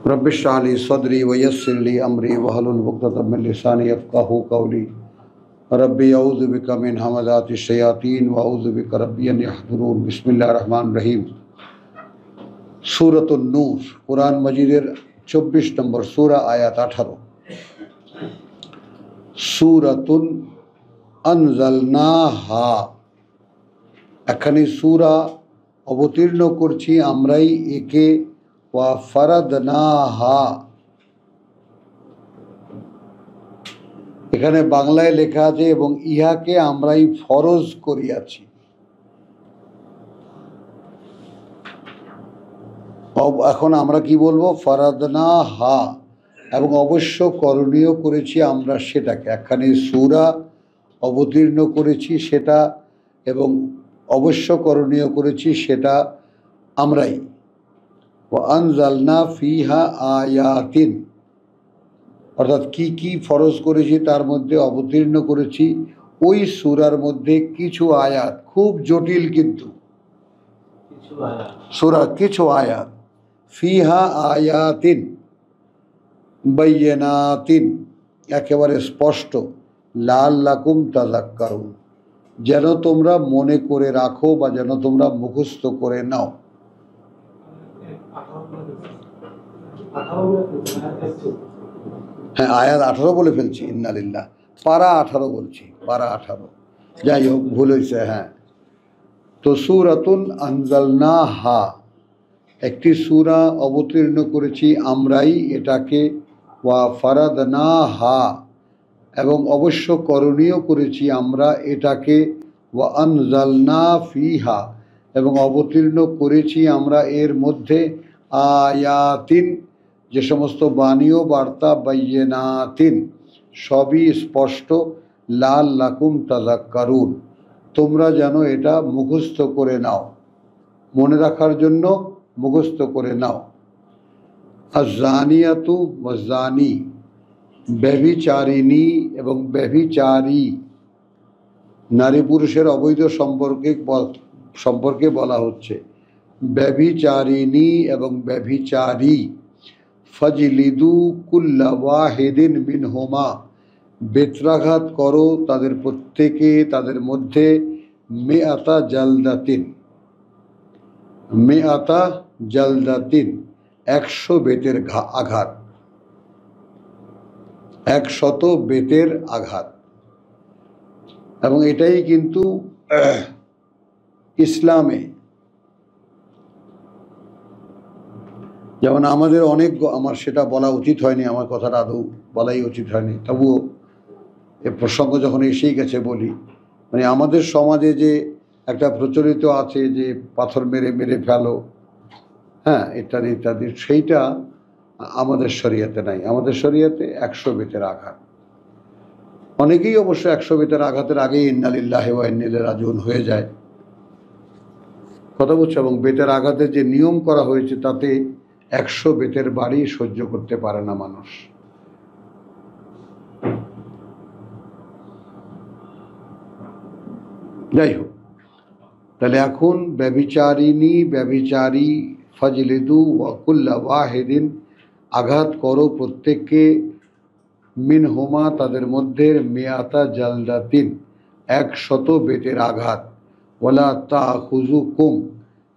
Rabbi इश्रह ली सदरी वयस्सिर ली अमरी वहलुल उक़दतम मिन लिसानी यफ़क़हू क़ौली रब्बी अऊज़ु बिका मिन हमाज़ातिश शयातीन व अऊज़ु बिका रब्बी अन यहज़ुरून। बिस्मिल्लाहिर रहमानिर रहीम। सूरतुन नूर, कुरान मजीदेर 24 নম্বর सूरा, आयात 18। सूरतुन अनज़लनाहा, একখানি সূরা অবতীর্ণ করছি আমরাই একে। ওয়া ফারাদনাহা, এখানে বাংলায় লেখা আছে এবং ইহাকে আমরাই ফরজ করিয়াছি। এখন আমরা কি বলবো? ফারাদনাহা, এবং অবশ্য করণীয় করেছি আমরা সেটাকে। একখানি সূরা অবতীর্ণ করেছি সেটা, এবং অবশ্য করণীয় করেছি সেটা আমরাই। ওয়া আনজালনা ফিহা আয়াতিন, অর্থাৎ কি কি ফরজ করেছি তার মধ্যে অবতীর্ণ করেছি ওই সূরার মধ্যে কিছু আয়াত, খুব জটিল কিন্তু সূরা, কিছু আয়াত। ফিহা আয়াতিন বাইয়িনাতিন, একেবারে স্পষ্ট। লাআল্লাকুম তাযাক্কারুন, যেন তোমরা মনে করে রাখো বা যেন তোমরা মুখস্থ করে নাও। হ্যাঁ, আয়াত 18 বলে ফেলছি, ইন্নালিল্লাহ। পারা 18 বলছি, পারা 18। যাই হোক, ভুল হয়েছে। হ্যাঁ, তো সূরাতুন আনজালনাহা, একটি সূরা অবতীর্ণ করেছি আমরাই এটাকে। ওয়া ফারাদনাহা, এবং অবশ্য করণীয় করেছি আমরা এটাকে। ওয়া আনজালনা ফিহা, এবং অবতীর্ণ করেছি আমরা এর মধ্যে আয়াতিন, যে সমস্ত বাণী ও বার্তা, বাইয়িনাতিন, সবই স্পষ্ট। লাআল্লাকুম তাযাক্কারুন, তোমরা যেন এটা মুখস্থ করে নাও, মনে রাখার জন্য মুখস্থ করে নাও। আয-যানিয়াতু ওয়াজ-যানি, ব্যভিচারিণী এবং ব্যভিচারী, নারী পুরুষের অবৈধ সম্পর্কে বলা হচ্ছে। ব্যভিচারিণী এবং ব্যভিচারী। ফাজলিদু কুল্লা ওয়াহিদিন মিনহুমা, বেত্রাঘাত করো তাদের প্রত্যেকে, তাদের মধ্যে। মিআতা জালদাতিন, মিআতা জালদাতিন, 100 বেতের আঘাত, 100 বেতের আঘাত। এবং এটাই কিন্তু ইসলামে, যেমন আমাদের অনেক, আমার সেটা বলা উচিত হয়নি, আমার কথাটা আদৌ বলাই উচিত হয়নি, তবুও এ প্রসঙ্গ যখন এসেই গেছে বলি। মানে আমাদের সমাজে যে একটা প্রচলিত আছে যে পাথর মেরে মেরে ফেলো, হ্যাঁ, ইত্যাদি ইত্যাদি, সেইটা আমাদের শরিয়াতে নাই। আমাদের শরিয়াতে 100 বেতের আঘাত। অনেকেই অবশ্য 100 বেতের আঘাতের আগেই ইন্নালিল্লাহি ওয়া ইন্না ইলাইহি রাজিউন হয়ে যায়, কথা বলছে। এবং বেতের আঘাতের যে নিয়ম করা হয়েছে তাতে 100 বেতের বাড়ি সহ্য করতে পারে না মানুষ। যাই হোক, তাহলে এখন ব্যভিচারিণী, ব্যভিচারী, ফাজলিদু ওয়া কুল্লা ওয়াহিদিন, আঘাত করো প্রত্যেককে। মিনহুমা, তাদের মধ্যে। মিআতা জালদাতিন, 100 বেতের আঘাত। ওয়ালা তাখুযুকুম,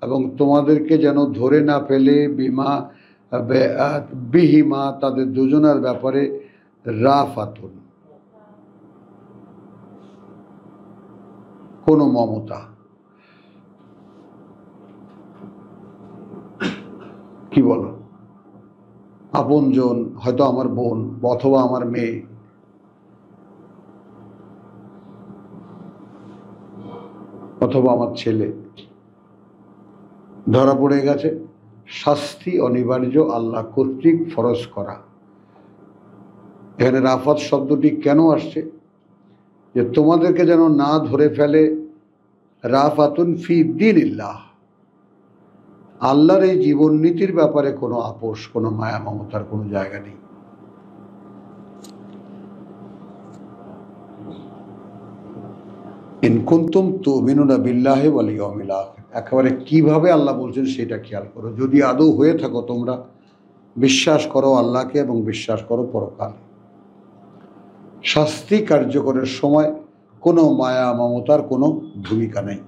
এবং তোমাদেরকে যেন ধরে না ফেলে। বিহিমা, তাদের দুজনের ব্যাপারে। রাফাতুন, কোনো মমতা, কি বলো, আপনজন, হয়তো আমার বোন অথবা আমার মেয়ে, অথবা আমার ছেলে ধরা পড়ে গেছে, শাস্তি অনিবার্য, আল্লাহ কর্তৃক ফরজ করা। এখানে রাফাত শব্দটি কেন আসছে? যে তোমাদেরকে যেন না ধরে ফেলে। রাফাতুন ফি দীনিল্লাহ, আল্লাহর এই জীবন নীতির ব্যাপারে কোনো আপোষ, কোনো মায়া মমতার কোনো জায়গা নেই। ইন কুনতুম তুমিনুনা বিল্লাহি ওয়াল ইয়াউমিল আখির, একেবারে কিভাবে আল্লাহ বলছেন সেটা খেয়াল করো। যদি আদৌ হয়ে থাকো তোমরা বিশ্বাস করো আল্লাহকে এবং বিশ্বাস করো পরকাল। শাস্তি কার্যকরের সময় কোনো মায়া মমতার কোনো ভূমিকা নেই।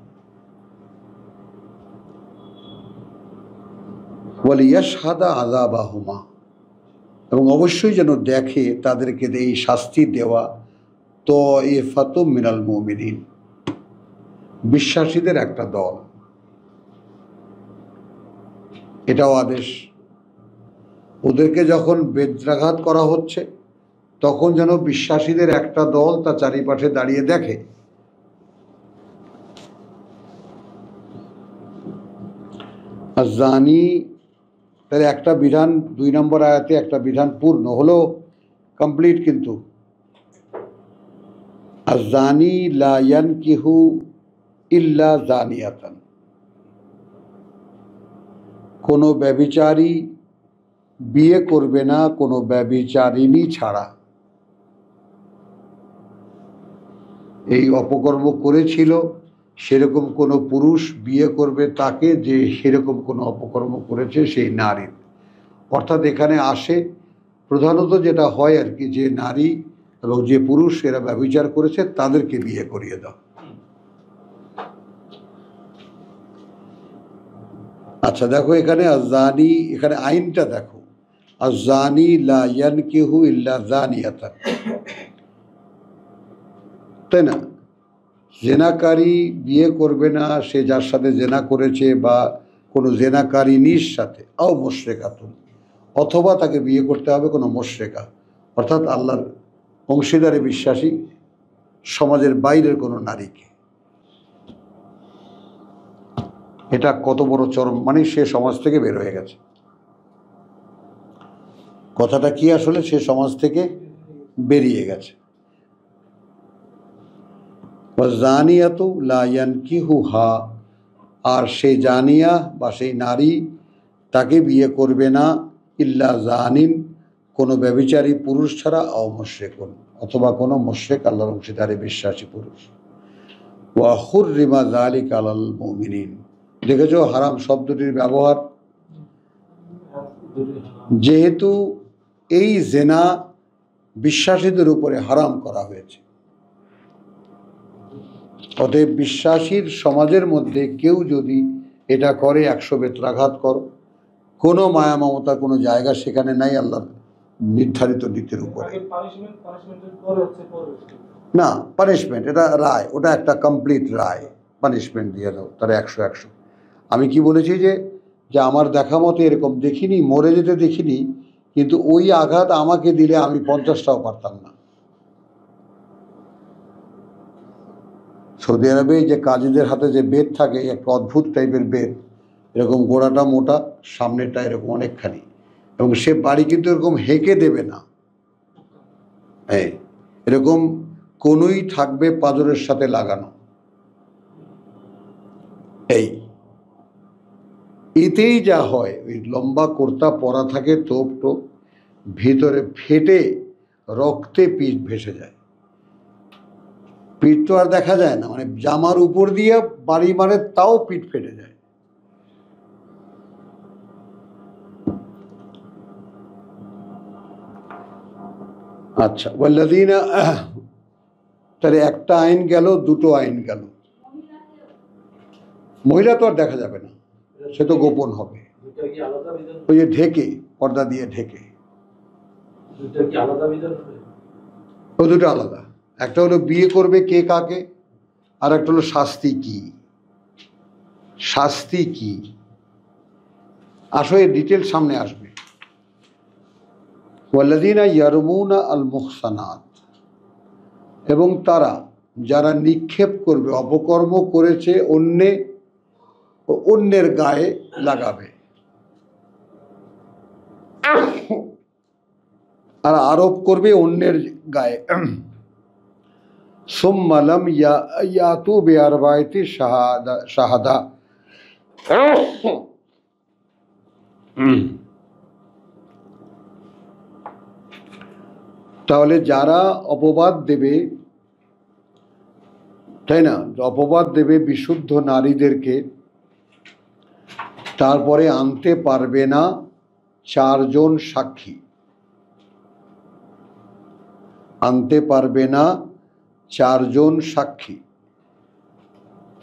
ওয়ালিয়াশহাদা আযাবাহুমা, এবং অবশ্যই যেন দেখে তাদেরকে এই শাস্তি দেওয়া তাইফাতুম মিনাল মুমিনিন, বিশ্বাসীদের একটা দল। এটাও আদেশ। ওদেরকে যখন বেত্রাঘাত করা হচ্ছে তখন যেন বিশ্বাসীদের একটা দল তার চারিপাশে দাঁড়িয়ে দেখে। আর জানি, তাহলে একটা বিধান 2 নম্বর আয়াতে একটা বিধান পূর্ণ হলো, কমপ্লিট। কিন্তু আর জানি লা ইয়ানকিহু ইল্লা জানিয়াতান, কোনো ব্যভিচারী বিয়ে করবে না কোনো ব্যভিচারিণী ছাড়া। এই অপকর্ম করেছিল সেরকম কোনো পুরুষ বিয়ে করবে তাকে যে সেরকম কোনো অপকর্ম করেছে সেই নারী। অর্থাৎ এখানে আসে প্রধানত যেটা হয় আর কি, যে নারী এবং যে পুরুষ এরা ব্যভিচার করেছে তাদেরকে বিয়ে করিয়ে দাও। আচ্ছা দেখো এখানে আজানি, এখানে আইনটা দেখো, আজানি লা ইয়ানকিহু ইল্লা জানিয়াতান, তাই না? জেনাকারী বিয়ে করবে না সে যার সাথে জেনা করেছে বা কোনো জেনাকারিনীর সাথে, আও মুশরিকাতুন, অথবা তাকে বিয়ে করতে হবে কোনো মুশরিকা, অর্থাৎ আল্লাহর অংশীদারে বিশ্বাসী সমাজের বাইরের কোনো নারীকে। এটা কত বড় চরম, মানে সে সমাজ থেকে বের হয়ে গেছে। কথাটা কি আসলে, সে সমাজ থেকে বেরিয়ে গেছে। জানিয়াতু লা ইয়ানকিহুহা, আর সেই জানিয়া বা সেই নারী তাকে বিয়ে করবে না ইল্লা জানিন, কোনো ব্যভিচারী পুরুষ ছাড়া, আও মুশরিকুন, অথবা কোনো মুশরিক আল্লাহর অংশীদারে বিশ্বাসী পুরুষ। ওয়া হুররিমা যালিকা আলাল মুমিনিন, দেখেছো হারাম শব্দটির ব্যবহার। যেহেতু এই জেনা বিশ্বাসীদের উপরে হারাম করা হয়েছে, অতএব বিশ্বাসীর সমাজের মধ্যে কেউ যদি এটা করে 100 বেত্রাঘাত করো, কোনো মায়া মমতা কোনো জায়গা সেখানে নাই আল্লাহর নির্ধারিত নীতির উপরে। না পানিশমেন্ট, এটা রায়, ওটা একটা কমপ্লিট রায়, পানিশমেন্ট দিয়ে দাও তারা 100। আমি কি বলেছি যে যে আমার দেখা মতো এরকম দেখিনি, মরে যেতে দেখিনি, কিন্তু ওই আঘাত আমাকে দিলে আমি 50টাও পারতাম না। সৌদি আরবে যে কাজীদের হাতে যে বেত থাকে, একটা অদ্ভুত টাইপের বেত, এরকম গোড়াটা মোটা, সামনেটা এরকম অনেকখানি, এবং সে বাড়ি কিন্তু এরকম হেঁকে দেবে না, এরকম কোনোই থাকবে পাঁজরের সাথে লাগানো। এতেই যা হয়, ওই লম্বা কুর্তা পরা থাকে, তোপ টোপ, ভিতরে ফেটে রক্তে পিঠ ভেসে যায়। পিঠ তো আর দেখা যায় না, মানে জামার উপর দিয়ে বাড়ি মারে তাও পিঠ ফেটে যায়। আচ্ছা ওয়াল্লাযীনা, তাহলে একটা আইন গেল, দুটো আইন গেল। মহিলা তো আর দেখা যাবে না, সে তো গোপন হবে, ওই যে ঢেকে, পর্দা দিয়ে ঢেকে। ও দুটো আলাদা, একটা হলো বিয়ে করবে কে কাকে, আর একটা হলো শাস্তি কি। শাস্তি কি আসলে ডিটেল সামনে আসবে। ওয়াল্লাযীনা ইয়ারমুনা আল মুহসানাত, এবং তারা যারা নিক্ষেপ করবে, অপকর্ম করেছে অন্যের গায়ে লাগাবে, আর আরোপ করবে অন্যের গায়ে। সুম্মা লাম ইয়াতু বিআরবাইতি শাহাদা, তাহলে যারা অপবাদ দেবে তাই না? অপবাদ দেবে বিশুদ্ধ নারীদেরকে, তারপরে আনতে পারবে না চারজন সাক্ষী, আনতে পারবে না চারজন সাক্ষী।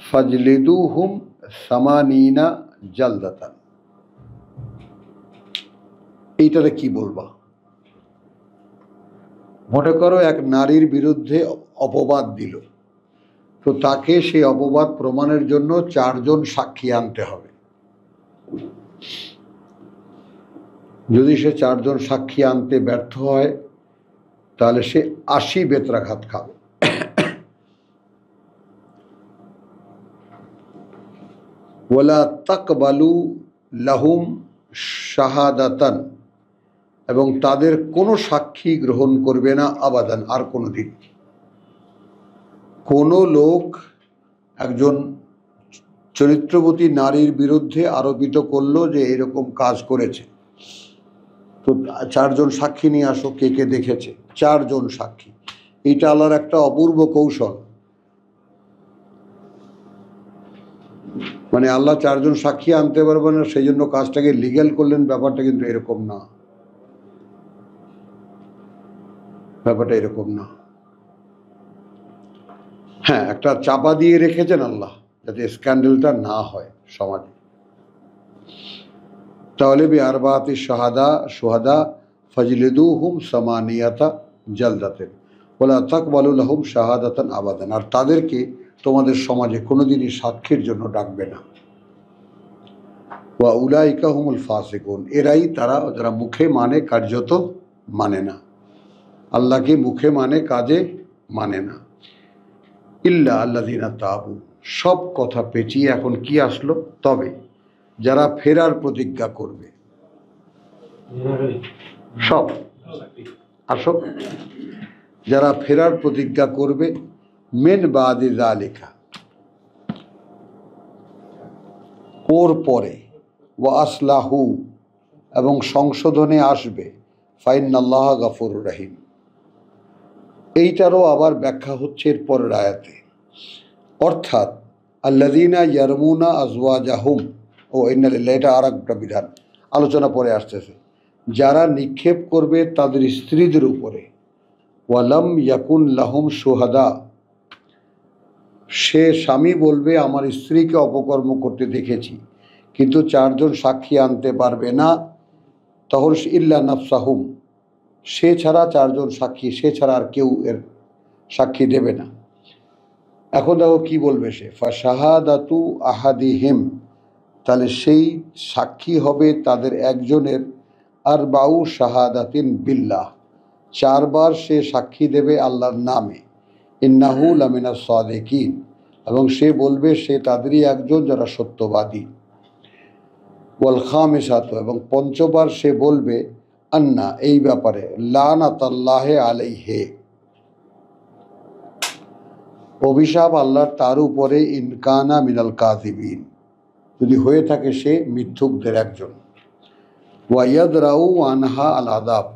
ফাজলিদুহুম সামানিনা জালদাতান। এইটারে কি বলবা? মনে করো এক নারীর বিরুদ্ধে অপবাদ দিল, তো তাকে সেই অপবাদ প্রমাণের জন্য চারজন সাক্ষী আনতে হবে। যদি সে চারজন সাক্ষী আনতে ব্যর্থ হয় তাহলে সে 80 বেত্রাঘাত খাবে। ওয়ালা তাকবালু লাহুম শাহাদাতান, এবং তাদের কোনো সাক্ষী গ্রহণ করবে না আবাদান, আর কোনো দিন। কোনো লোক একজন চরিত্রবতী নারীর বিরুদ্ধে আরোপিত করলো যে এরকম কাজ করেছে, তো চারজন সাক্ষী নিয়ে আসো, কে কে দেখেছে, চারজন সাক্ষী। এটা আল্লাহর একটা অপূর্ব কৌশল। মানে আল্লাহ চারজন সাক্ষী আনতে পারবে না সেই জন্য কাজটাকে লিগ্যাল করলেন, ব্যাপারটা কিন্তু এরকম না, ব্যাপারটা এরকম না। হ্যাঁ, একটা চাপা দিয়ে রেখেছেন আল্লাহ যাতে স্ক্যান্ডেলটা না হয় সমাজে। তাহলে বিআরবাতি শুহাদা ফাজলিদুহুম সামানিয়াতা জালদাতান ওয়ালা তাকবালু লাহুম শাহাদাতান আবাদান, আর তাদেরকে তোমাদের সমাজে কোনোদিনই সাক্ষীর জন্য ডাকবে না। ওয়া উলাইকা হুমুল ফাসিকুন, এরাই তারা যারা মুখে মানে কার্যত মানে না, আল্লাহকে মুখে মানে কাজে মানে না। ইল্লা আল্লাযিনা তাবু, সব কথা পেঁচিয়ে এখন কি আসলো? তবে যারা ফেরার প্রতিজ্ঞা করবে, সব আসো, যারা ফেরার প্রতিজ্ঞা করবে, মিন বাদি যালিকা, ওর পরে, ওয়া আসলাহু, এবং সংশোধনে আসবে, ফাইন্নাল্লাহা গাফুরুর রহিম। এইটারও আবার ব্যাখ্যা হচ্ছে এর পরের আয়াতে, অর্থাৎ আল্লাযিনা ইয়ারমুনা আজওয়াজাহুম, ও ইন্নালিল্লাহি, এটা আর একটা বিধান, আলোচনা পরে আসতেছে। যারা নিক্ষেপ করবে তাদের স্ত্রীদের উপরে, ওয়ালাম ইয়াকুন লাহুম শুহাদা, সে স্বামী বলবে আমার স্ত্রীকে অপকর্ম করতে দেখেছি কিন্তু চারজন সাক্ষী আনতে পারবে না, তখন ইল্লা নাফসাহুম, সে ছাড়া চারজন সাক্ষী, সে ছাড়া আর কেউ এর সাক্ষী দেবে না। এখন দেখো কি বলবে সে, ফাশাহাদাতু আহাদিহিম, তাহলে সেই সাক্ষী হবে তাদের একজনের, আরবাউ শাহাদাতিন বিল্লাহ, চারবার সে সাক্ষী দেবে আল্লাহর নামে, ইন্নাহু লামিনাস সাদিকিন, এবং সে বলবে সে তাদেরই একজন যারা সত্যবাদী। ওয়াল খামিসাতু, এবং পঞ্চবার সে বলবে আন্না, এই ব্যাপারে, লানাতাল্লাহি আলাইহি, অভিশাপ আল্লাহর তার উপরে, ইনকানা মিনাল কাযিবিন, যদি হয়ে থাকে সে মিথ্যুকদের একজন। ওয়াইয়াদরাউ আনহা আল আদাব,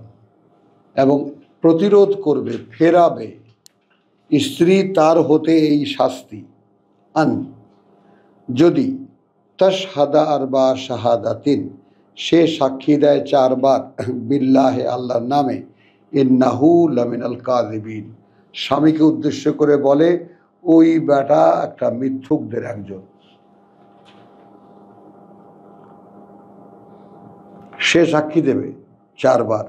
এবং প্রতিরোধ করবে, ফেরাবে স্ত্রী তার হতে এই শাস্তি, আন, যদি তাশহাদা আরবা শাহাদাতিন, সে সাক্ষী দেয় চারবার, বিল্লাহে, আল্লাহর নামে, ইন্নাহু লামিনাল কাযিবিন, স্বামীকে উদ্দেশ্য করে বলে ওই বেটা একটা মিথ্যুকদের একজন। সে সাক্ষী দেবে চারবার,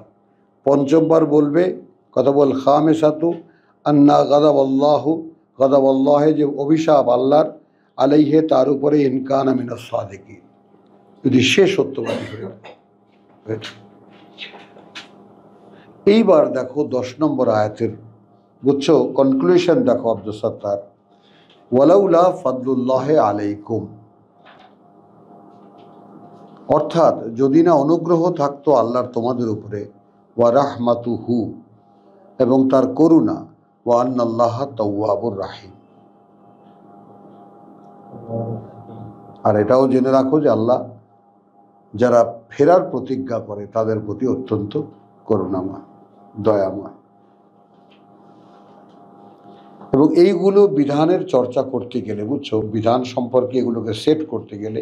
পঞ্চমবার বলবে, কথা বল খামেসাতু আন্না গাদাবাল্লাহ, যে অভিশাপ আল্লাহর, আলাইহে, তার উপরে, ইনকানা মিনাস সাদিকিন, যদি সে সত্যবাদী হয়ে। এইবার দেখো 10 নম্বর আয়াতের, বুঝছো, কনক্লুশন দেখো আব্দুল সাত্তার, ওয়ালাউলা ফাদলুল্লাহ আলাইকুম, অর্থাৎ যদি না অনুগ্রহ থাকতো আল্লাহর তোমাদের উপরে, ওয়া রাহমাতুহু, এবং তার করুণা, ওয়া আন্নাল্লাহা তাওয়াবুর রাহিম, আর এটাও জেনে রাখো যে আল্লাহ যারা ফেরার প্রতিজ্ঞা করে তাদের প্রতি অত্যন্ত করুণাময়, দয়াময়। এবং এইগুলো বিধানের চর্চা করতে গেলে, বুঝছো, বিধান সম্পর্কে এগুলোকে সেট করতে গেলে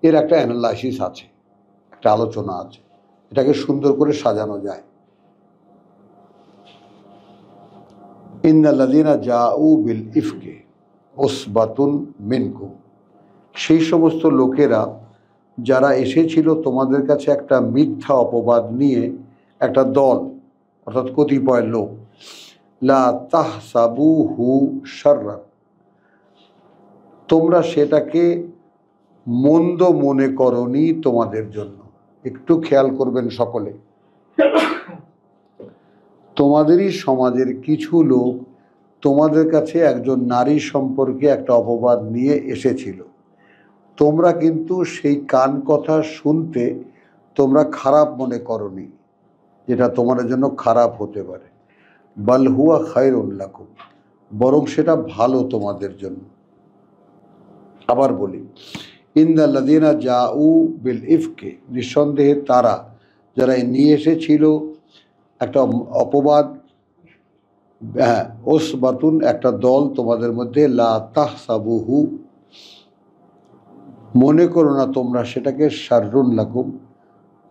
এর একটা অ্যানালাইসিস আছে, একটা আলোচনা আছে, এটাকে সুন্দর করে সাজানো যায়। ইন্নাল্লাযীনা জাউ বিল ইফকে উসবাতুন মিনকুম, সেই সমস্ত লোকেরা যারা এসেছিল তোমাদের কাছে একটা মিথ্যা অপবাদ নিয়ে, একটা দল অর্থাৎ কতিপয় লোক, লা তাহসাবুহু শাররান, তোমরা সেটাকে মন্দ মনে করনি তোমাদের জন্য। একটু খেয়াল করবেন সকলে, তোমাদেরই সমাজের কিছু লোক তোমাদের কাছে একজন নারী সম্পর্কে একটা অপবাদ নিয়ে এসেছিল, তোমরা কিন্তু সেই কান কথা শুনতে তোমরা খারাপ মনে করনি, যেটা তোমাদের জন্য খারাপ হতে পারে। বাল হুয়া খায়রুন লাকুম, বরং সেটা ভালো তোমাদের জন্য। আবার বলি, ইন্নাল্লাযীনা জাউ বিল ইফকে, নিঃসন্দেহে তারা যারা নিয়ে এসেছিল একটা অপবাদ, হ্যাঁ, উসবাতুন একটা দল তোমাদের মধ্যে, লা তাহসাবুহু, মনে করো না তোমরা সেটাকে শাররুন লাকুম,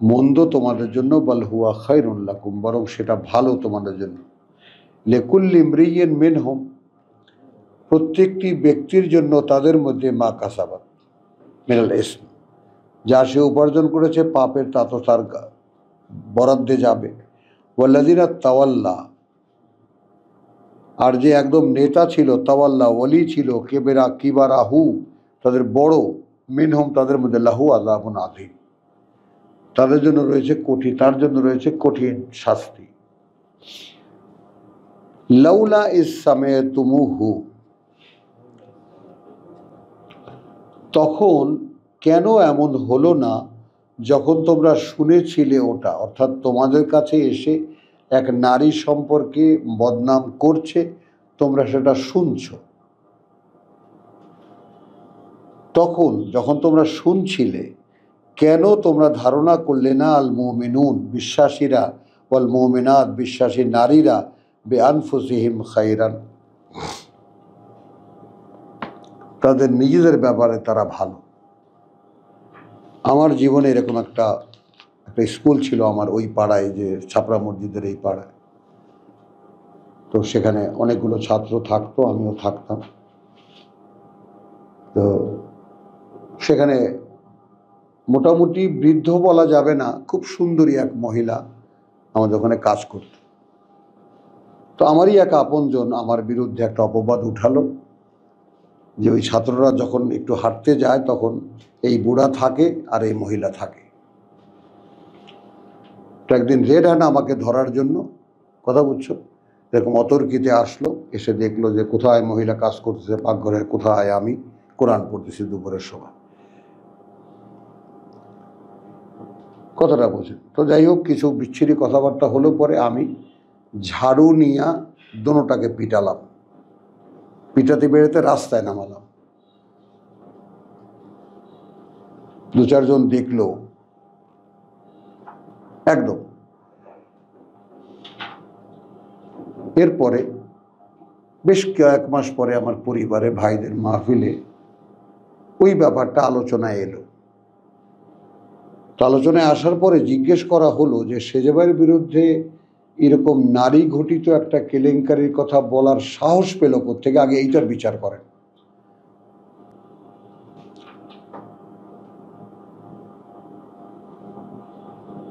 মন্দ তোমাদের জন্য, বাল হুয়া খায়রুন লাকুম, বরং সেটা ভালো তোমাদের জন্য। লিকুল্লি ইমরিইন মিনহুম, প্রত্যেকটি ব্যক্তির জন্য তাদের মধ্যে মা কাসাবাত মিনাল ইসম, যা সে উপার্জন করেছে পাপের তা তো তার বরাদ্দে যাবে। ওয়াল্লাযীনা তাওয়াল্লা, আর যে একদম নেতা ছিল, তাওয়াল্লা ওয়ালি ছিল, কিবারাহু তাদের বড়, মিনহুম তাদের মধ্যে, লাহু আযাবুন আযীম, তাদের জন্য রয়েছে কঠিন, তার জন্য রয়েছে কঠিন শাস্তি। লাউলা ইস সামি'তুমুহু, তখন কেন এমন হলো না যখন তোমরা শুনেছিলে ওটা, অর্থাৎ তোমাদের কাছে এসে এক নারী সম্পর্কে বদনাম করছে, তোমরা সেটা শুনছো, তখন যখন তোমরা শুনছিলে কেন তোমরা ধারণা করলে না, আল মুমিনুন বিশ্বাসীরা, ওয়াল মুমিনাত বিশ্বাসী নারীরা, বিআনফুসিহিম খায়রান তাদের নিজেদের ব্যাপারে তারা ভালো। আমার জীবনে এরকম একটা স্কুল ছিল আমার ওই পাড়ায়, যে ছাপড়া মসজিদের এই পাড়ায়, তো সেখানে অনেকগুলো ছাত্র থাকতো, আমিও থাকতাম। তো সেখানে মোটামুটি বৃদ্ধ বলা যাবে না, খুব সুন্দরী এক মহিলা আমাদের ওখানে কাজ করত। তো আমারই এক আপনজন আমার বিরুদ্ধে একটা অপবাদ উঠালো যে ওই ছাত্ররা যখন একটু হাঁটতে যায় তখন এই বুড়া থাকে আর এই মহিলা থাকে। তো একদিন রেড হ্যান্ড আমাকে ধরার জন্য, কথা বুঝছো, এরকম অতর্কিতে আসলো, এসে দেখলো যে কোথায় মহিলা কাজ করতেছে পাকঘরের, কোথায় আমি কোরআন পড়তেছি দুপুরের সময়, কথাটা বোঝেন। তো যাই হোক, কিছু বিচ্ছিরি কথাবার্তা হলো, পরে আমি ঝাড়ু নিয়ে দোনোটাকে পিটালাম, পিটাতে বেড়াতে রাস্তায় নামালাম। দু চারজন দেখলো, একদম। এরপরে বেশ কয়েক মাস পরে আমার পরিবারে ভাইদের মাহফিলে ওই ব্যাপারটা আলোচনায় এলো। তো আলোচনায় আসার পরে জিজ্ঞেস করা হলো যে সেজেবাইয়ের বিরুদ্ধে এরকম নারী ঘটিত একটা কেলেঙ্কারির কথা বলার সাহস পেল কোত্থেকে, আগে এইটার বিচার করেন।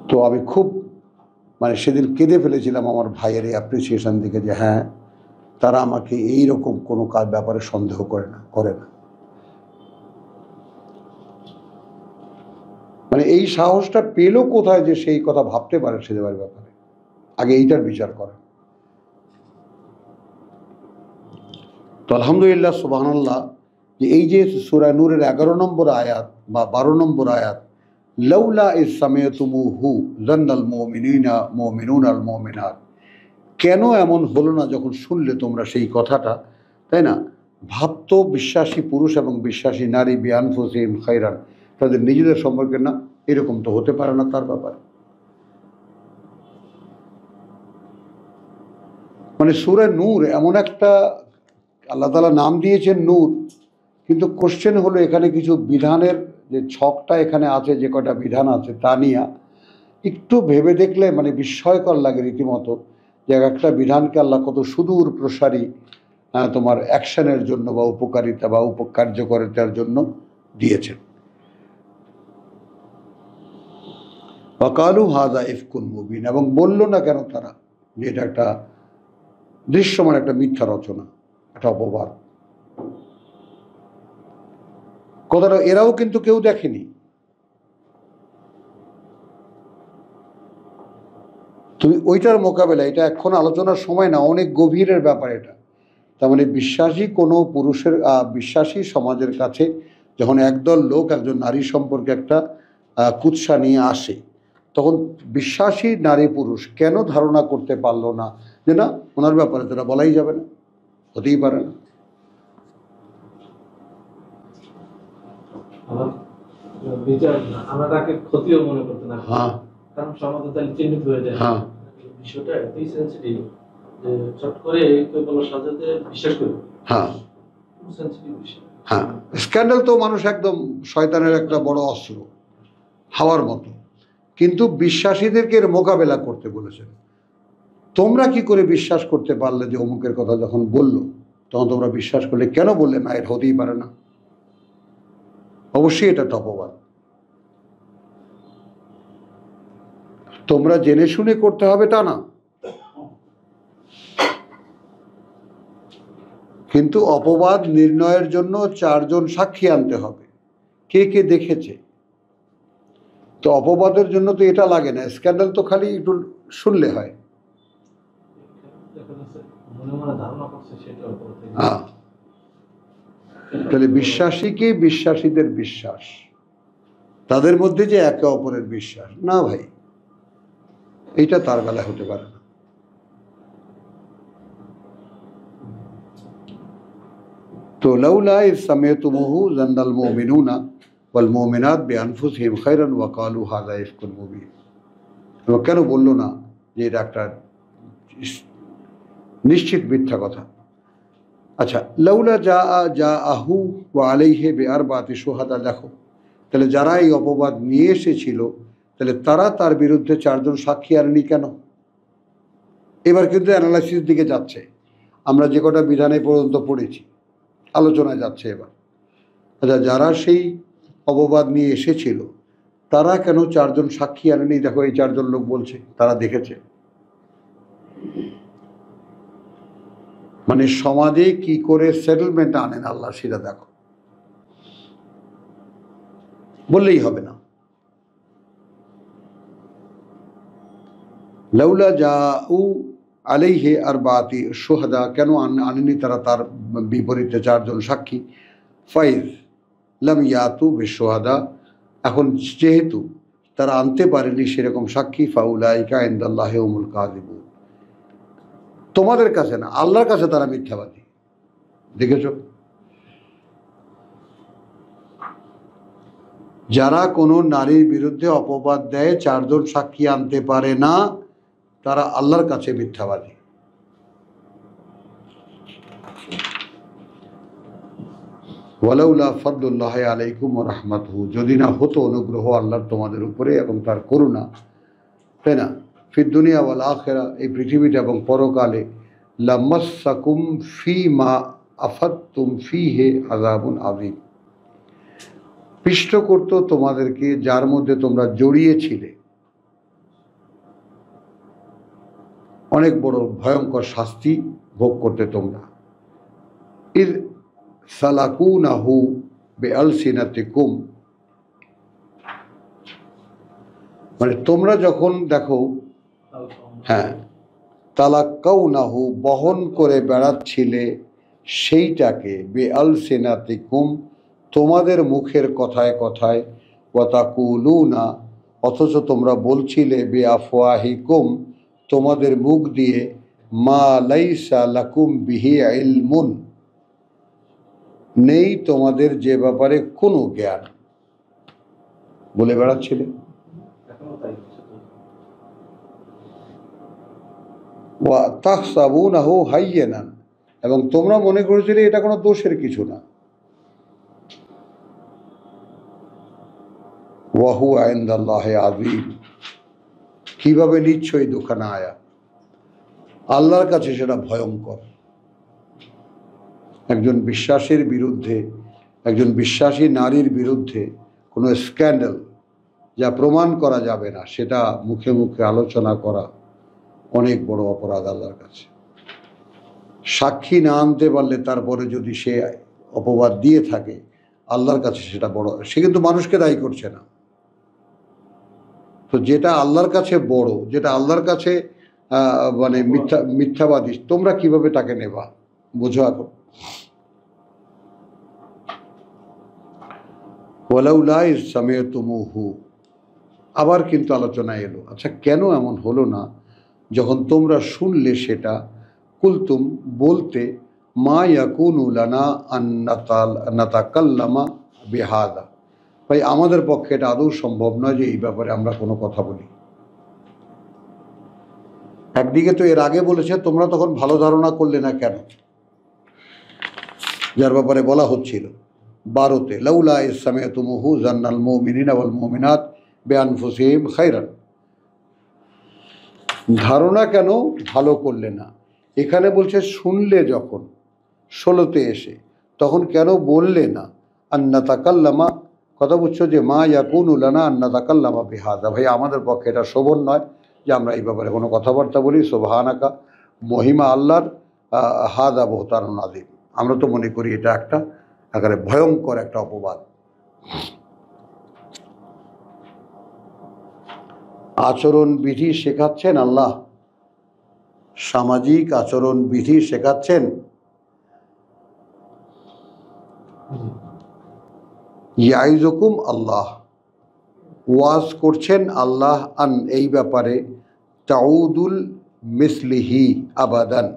তো আমি খুব সেদিন কেঁদে ফেলেছিলাম আমার ভাইয়ের এই অ্যাপ্রিসিয়েশন দিকে, যে হ্যাঁ, তারা আমাকে এইরকম কোনো কাজ ব্যাপারে সন্দেহ করে না। এই সাহসটা পেল কোথায় যে সেই কথা ভাবতে পারে সেজেবাইয়ের ব্যাপারে, আগে এইটার বিচার করেন। তো আলহামদুলিল্লাহ, সুবহানাল্লাহ, যে এই যে সূরা নূরের 11 নম্বর আয়াত বা 12 নম্বর আয়াত, লাউলা ইজ সামি'তুমুহু যান্নাল মুমিনুনা আল মুমিনাত, কেন এমন হলো না যখন শুনলে তোমরা সেই কথাটা, তাই না? ভাবতো বিশ্বাসী পুরুষ এবং বিশ্বাসী নারী, বিআনফুসিহিম খায়রান, তাদের নিজেদের সম্পর্কে না, এরকম তো হতে পারে না তার ব্যাপারে। সূরা নূর এমন একটা আল্লাহ তাআলা নাম দিয়েছেন নূর, কিন্তু কোশ্চেন হলো এখানে কিছু বিধানের যে ছকটা এখানে আছে, যে কটা বিধান আছে তা নিয়ে একটু ভেবে দেখলে মানে বিস্ময়কর লাগে রীতিমতো, যে একটা বিধানকে আল্লাহ কত সুদূর প্রসারী তোমার অ্যাকশনের জন্য বা উপকারিতা বা উপকার্যকরিতার জন্য দিয়েছেন। ওয়াকালু হাযা ইফকুন মুবিন, এবং বলল না কেন তারা যে এটা একটা দৃশ্যমান একটা মিথ্যা রচনা, একটা অপবাদ। কথাটা এরাও কিন্তু কেউ দেখেনি। তুমি ওইটার মোকাবেলা, এটা এখন আলোচনার সময় না, অনেক গভীরের ব্যাপার এটা। তার মানে বিশ্বাসী কোনো পুরুষের বিশ্বাসী সমাজের কাছে যখন একদল লোক একজন নারী সম্পর্কে একটা কুৎসা নিয়ে আসে, তখন বিশ্বাসী নারী পুরুষ কেন ধারণা করতে পারলো না যে না, ওনার ব্যাপারে তো বলাই যাবে না, হতেই পারে না। আমরা তাকে ক্ষতিও মনে করতে না, হ্যাঁ, কারণ সমাজে তাহলে চিহ্নিত হয়ে যায়। হ্যাঁ, বিষয়টা এতই সেন্সিটিভ যে চট করে কেউ কোনো সাজাতে বিশ্বাস করবে। হ্যাঁ, সেন্সিটিভ বিষয়। হ্যাঁ, স্ক্যান্ডাল তো মানুষ একদম শয়তানের একটা বড় অস্ত্র, হাওয়ার মতো। কিন্তু বিশ্বাসীদেরকে এর মোকাবেলা করতে বলেছেন। তোমরা কি করে বিশ্বাস করতে পারলে যে অমুকের কথা যখন বললো তখন তোমরা বিশ্বাস করলে? কেন বললে না? এটা হতেই পারে না। অবশ্যই এটা অপবাদ। তোমরা জেনে শুনে করতে হবে তা না, কিন্তু অপবাদ নির্ণয়ের জন্য 4 জন সাক্ষী আনতে হবে, কে কে দেখেছে। তো অপবাদের জন্য তো এটা লাগে না, স্ক্যান্ডাল তো খালি একটু শুনলে হয়। হ্যাঁ, তাহলে বিশ্বাসীকে বিশ্বাসীদের বিশ্বাস, তাদের মধ্যে যে একে অপরের বিশ্বাস না, ভাই এইটা তার বেলায় হতে পারে না। তো লাউলা ইয সামি'তুমুহু যান্নাল মুমিনুনা ওয়াল মুমিনাত বিআনফুসিহিম খায়রান ওয়া ক্বালু হাযা ইফকুন মুবিন। এবং কেন বললো না যে এটা একটা নিশ্চিত মিথ্যা কথা? আচ্ছা, লাউলা জাআহু ওয়া আলাইহি বিআরবাতি শুহাদা, দেখো তাহলে যারা এই অপবাদ নিয়ে এসেছিল তাহলে তারা তার বিরুদ্ধে 4 জন সাক্ষী আনেনি কেন? এবার কিন্তু অ্যানালাইসিস দিকে যাচ্ছে। আমরা যে কটা বিধানে পর্যন্ত পড়েছি, আলোচনায় যাচ্ছে এবার। আচ্ছা, যারা সেই অপবাদ নিয়ে এসেছিল তারা কেন 4 জন সাক্ষী আনেনি? দেখো এই 4 জন লোক বলছে তারা দেখেছে। মানে সমাজে কি করে সেটেলমেন্ট আনেন আল্লাহ সেটা দেখো, বললেই হবে না। লাউলা জাউ আলাইহি আরবাতি শুহাদা, কেন আনেনি তারা তার বিপরীতে 4 জন সাক্ষী? ফাইজ লাম ইয়াতু বিশুহাদা, এখন যেহেতু তারা আনতে পারেনি সেরকম সাক্ষী, ফাউলাইকা ইনদাল্লাহি হুমুল কাযিবুন, তোমাদের কাছে না আল্লাহর কাছে তারা মিথ্যাবাদী। দেখেছো, যারা কোনো নারীর বিরুদ্ধে অপবাদ দেয় 4 জন সাক্ষী আনতে পারে না, তারা আল্লাহর কাছে মিথ্যাবাদী। ওয়ালাউলা ফাদলুল্লাহি আলাইকুম ওয়া রাহমাতুহু, যদি না হতো অনুগ্রহ আল্লাহর তোমাদের উপরে এবং তার করুণা, তাই না, ফিদ দুনিয়া ওয়াল আখিরা, এই পৃথিবীতে এবং পরকালে, লামাসসাকুম ফীমা আফাদতুম ফীহি আযাবুন আযীম, পিষ্ট করত তোমাদেরকে যার মধ্যে তোমরা জড়িয়েছিলে, অনেক বড় ভয়ঙ্কর শাস্তি ভোগ করতে তোমরা। ইয সালাকুনাহু বিআলসিনাতিকুম, মানে তোমরা যখন দেখো, হ্যাঁ, তালাক্কাউনাহু বহন করে বেড়াচ্ছিলে সেইটাকে, বিআলসিনাতিকুম তোমাদের মুখের কথায় কথায়, ওয়া তাকুলুনা অথচ তোমরা বলছিলে, বিআফওয়াহিকুম তোমাদের মুখ দিয়ে, মা লাইসা লাকুম বিহি ইলমুন নেই তোমাদের যে ব্যাপারে কোনো জ্ঞান, বলে বেড়াচ্ছিলে। ওয়া তাহসাবুনাহু হাইয়্যানান, এবং তোমরা মনে করেছিলে এটা কোনো দোষের কিছু না। ওয়াহু ইনদাল্লাহি আযীম, কিভাবে নিশ্চয়ই দুখানা আয়া, আল্লাহর কাছে সেটা ভয়ঙ্কর। একজন বিশ্বাসীর বিরুদ্ধে, একজন বিশ্বাসী নারীর বিরুদ্ধে কোনো স্ক্যান্ডাল যা প্রমাণ করা যাবে না, সেটা মুখে মুখে আলোচনা করা অনেক বড় অপরাধ আল্লাহর কাছে। সাক্ষী না আনতে পারলে তারপরে যদি সে অপবাদ দিয়ে থাকে, আল্লাহর কাছে সেটা বড়। সে কিন্তু মানুষকে দায়ী করছে না। তো যেটা আল্লাহর কাছে বড়, যেটা আল্লাহর কাছে মানে মিথ্যাবাদী, তোমরা কিভাবে তাকে নেবা? বুঝো এখন। ওয়ালাউলা ইয সামি'তুমূহু, আবার কিন্তু আলোচনা এলো, আচ্ছা কেন এমন হলো না যখন তোমরা শুনলে সেটা, কুলতুম, বলতে, মা ইয়াকুনু লানা আন নাতাকাল্লামা বিহাদা, ভাই আমাদের পক্ষে এটা আদৌ সম্ভব নয় যে এই ব্যাপারে আমরা কোনো কথা বলি। একদিকে তো এর আগে বলেছে, তোমরা তখন ভালো ধারণা করলে না কেন, যার ব্যাপারে বলা হচ্ছিল 12তে, লাউলা ইয সামি'তুমূহু যান্নাল মুমিনিনা ওয়াল মুমিনাত বিআনফুসিহিম খায়রান, ধারণা কেন ভালো করলে না। এখানে বলছে শুনলে যখন, 16তে এসে, তখন কেন বললে না আন্না তাকাল্লামা, কথা বুঝছো, যে মা ইয়াকুনু লানা আন্না তাকাল্লামা বিহাদা, ভাই আমাদের পক্ষে এটা শোভন নয় যে আমরা এই ব্যাপারে কোনো কথাবার্তা বলি। সুবহানাকা, মহিমা আল্লাহর, হাদা বুহতানুন আযীম, আমরা তো মনে করি এটা একটা একেবারে ভয়ঙ্কর একটা অপবাদ। আচরণ বিধি শেখাচ্ছেন আল্লাহ, সামাজিক আচরণ বিধি শেখাচ্ছেন। ইয়াইজুকুম আল্লাহ, ওয়াজ করছেন আল্লাহ, আন এই ব্যাপারে, তাউদুল মিসলিহি আবাদান,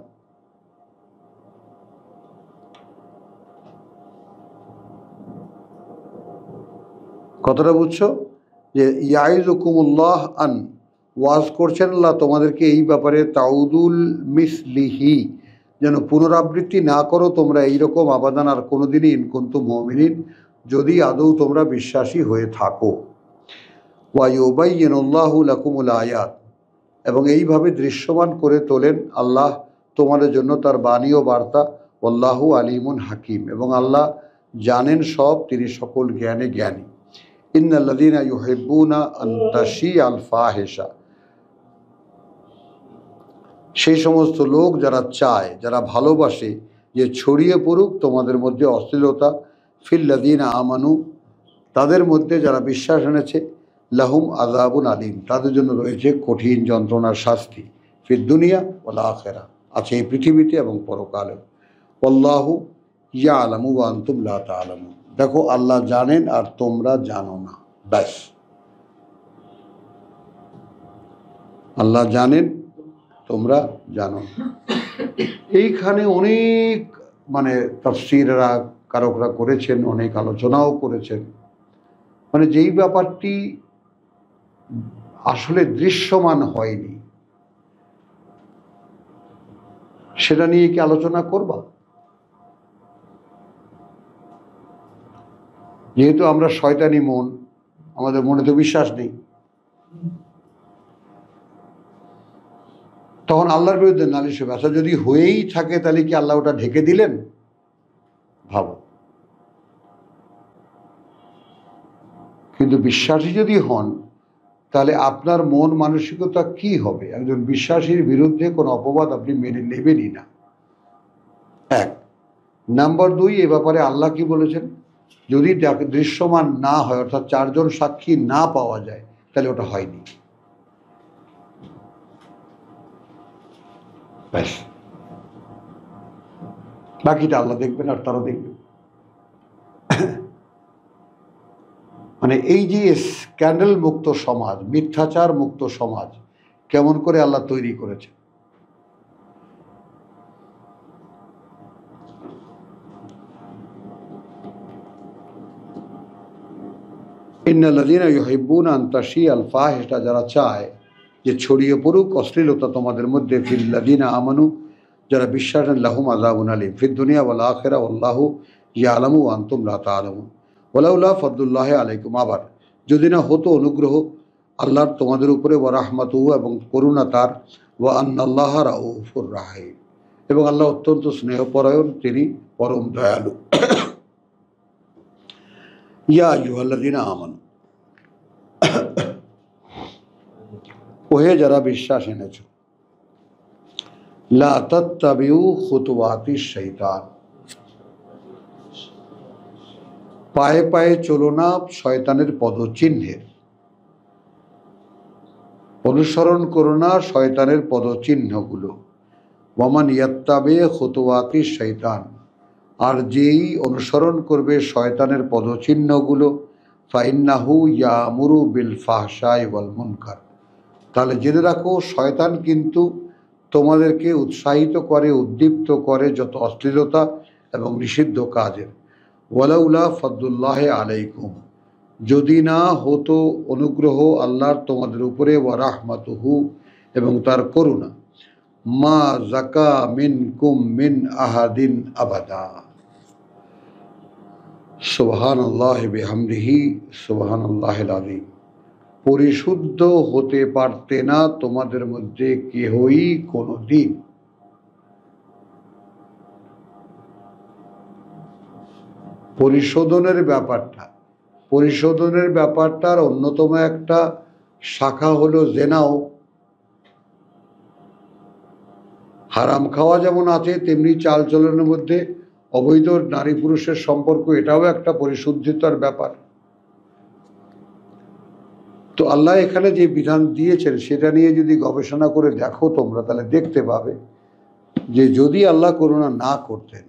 কথাটা বুঝছো, যে ইয়াইজুকুমুল্লাহ আন, ওয়াজ করছেন আল্লাহ তোমাদেরকে এই ব্যাপারে, তাউদুল মিসলিহি, যেন পুনরাবৃত্তি না করো তোমরা এইরকম আবাদান আর কোনোদিনই, ইন কুনতুম মুমিনিন, যদি আদৌ তোমরা বিশ্বাসী হয়ে থাকো। ওয়া ইউবাইয়িনুল্লাহু লাকুমুল আয়াত, এবং এইভাবে দৃশ্যমান করে তোলেন আল্লাহ তোমাদের জন্য তার বাণী ও বার্তা। আল্লাহু আলিমুন হাকিম, এবং আল্লাহ জানেন সব, তিনি সকল জ্ঞানে জ্ঞানী। ইন্নাল্লাযীনা ইউহিব্বুনা আন তাশিআল ফাহিশা, সেই সমস্ত লোক যারা চায়, যারা ভালোবাসে যে ছড়িয়ে পড়ুক তোমাদের মধ্যে অশ্লীলতা, ফিল্লাযীনা আমানু, তাদের মধ্যে যারা বিশ্বাস এনেছে, লাহুম আযাবুন আলীম, তাদের জন্য রয়েছে কঠিন যন্ত্রণার শাস্তি, ফিদ দুনিয়া ওয়াল আখিরা, আছে এই পৃথিবীতে এবং পরকালে। আল্লাহু ইয়ালামু ওয়া আনতুম লা তা'লামুন, দেখো আল্লাহ জানেন আর তোমরা জানো না, ব্যাস। আল্লাহ জানেন, তোমরা জানো। এইখানে অনেক মানে তাফসীররা, কারকরা করেছেন, অনেক আলোচনাও করেছেন, মানে যেই ব্যাপারটি আসলে দৃশ্যমান হয়নি সেটা নিয়ে কি আলোচনা করবা? যেহেতু আমরা শয়তানি মন, আমাদের মনে তো বিশ্বাস নেই, তখন আল্লাহর বিরুদ্ধে নালিশ হবে। আচ্ছা যদি হয়েই থাকে তাহলে কি আল্লাহ ওটা ঢেকে দিলেন? ভাবো। কিন্তু বিশ্বাসী যদি হন তাহলে আপনার মন মানসিকতা কি হবে? একজন বিশ্বাসীর বিরুদ্ধে কোনো অপবাদ আপনি মেনে নেবেনই না, 1 নাম্বার 2, এ ব্যাপারে আল্লাহ কি বলেছেন, যদি দৃশ্যমান না হয়, অর্থাৎ 4 জন সাক্ষী না পাওয়া যায়, তাহলে ওটা হয়নি, ব্যাস। বাকিটা আল্লাহ দেখবেন আর তারা দেখবেন। মানে এই যে স্ক্যান্ডাল মুক্ত সমাজ, মিথ্যাচার মুক্ত সমাজ কেমন করে আল্লাহ তৈরি করেছে। ইন্নাল্লাযীনা ইউহিব্বুনা আন তাশিআল ফাহিশা, যারা চায় যে ছড়িয়ে পড়ুক অশ্লীলতা তোমাদের মধ্যে, ফিল্লাযীনা আমানু, যারা বিশ্বাস লাহুম আযাবুন আলীম ফিদ দুনিয়া ওয়াল আখিরাহ আল্লাহু ইয়ালামু ওয়া আনতুম লা তা'লামুন ওয়ালাউলা ফাদলুল্লাহি আলাইকুম। আবার যদি না হতো অনুগ্রহ আল্লাহর তোমাদের উপরে ওয়া রাহমাতুহু এবং করুণা তার, ওয়া আন্নাল্লাহা রাউফুর রাহিম এবং আল্লাহ অত্যন্ত স্নেহপরায়ণ, তিনি পরম দয়ালু। ইয়া আইয়ুহাল্লাযীনা আমানু, ওহে যারা বিশ্বাস এনেছো, লা তাত্তাবিউ খুতুওয়াতিশ শাইতান, পায়ে পায়ে চলো না শয়তানের পদচিহ্নের, অনুসরণ করো না শয়তানের পদচিহ্নগুলো। ওয়ামান ইয়াত্তাবে খুতুওয়াতিশ শাইতান, আর যেই অনুসরণ করবে শয়তানের পদচিহ্নগুলো, ফাইন্নাহু ইয়ামুরু বিল ফাহশাই ওয়াল মুনকার, তাহলে জেনে রাখো শয়তান কিন্তু তোমাদেরকে উৎসাহিত করে, উদ্দীপ্ত করে যত অশ্লীলতা এবং নিষিদ্ধ কাজের। ওয়ালাউলা ফদলুল্লাহি আলাইকুম, যদি না হতো অনুগ্রহ আল্লাহর তোমাদের উপরে, ওয়া রাহমাতুহু এবং তার করুণা, মা যাকা মিনকুম মিন আহাদিন আবাদা। সুবহানাল্লাহি বিহামদিহি সুবহানাল্লাহিল আযীম। পরিশুদ্ধ হতে পারতে না তোমাদের মধ্যে কেহই কোনো দিন। পরিশোধনের ব্যাপারটার অন্যতম একটা শাখা হলো জেনাও। হারাম খাওয়া যেমন আছে, তেমনি চালচলনের মধ্যে অবৈধ নারী পুরুষের সম্পর্ক, এটাও একটা পরিশুদ্ধতার ব্যাপার। তো আল্লাহ এখানে যে বিধান দিয়েছেন সেটা নিয়ে যদি গবেষণা করে দেখো তোমরা, তাহলে দেখতে পাবে যে যদি আল্লাহ করুণা না করতেন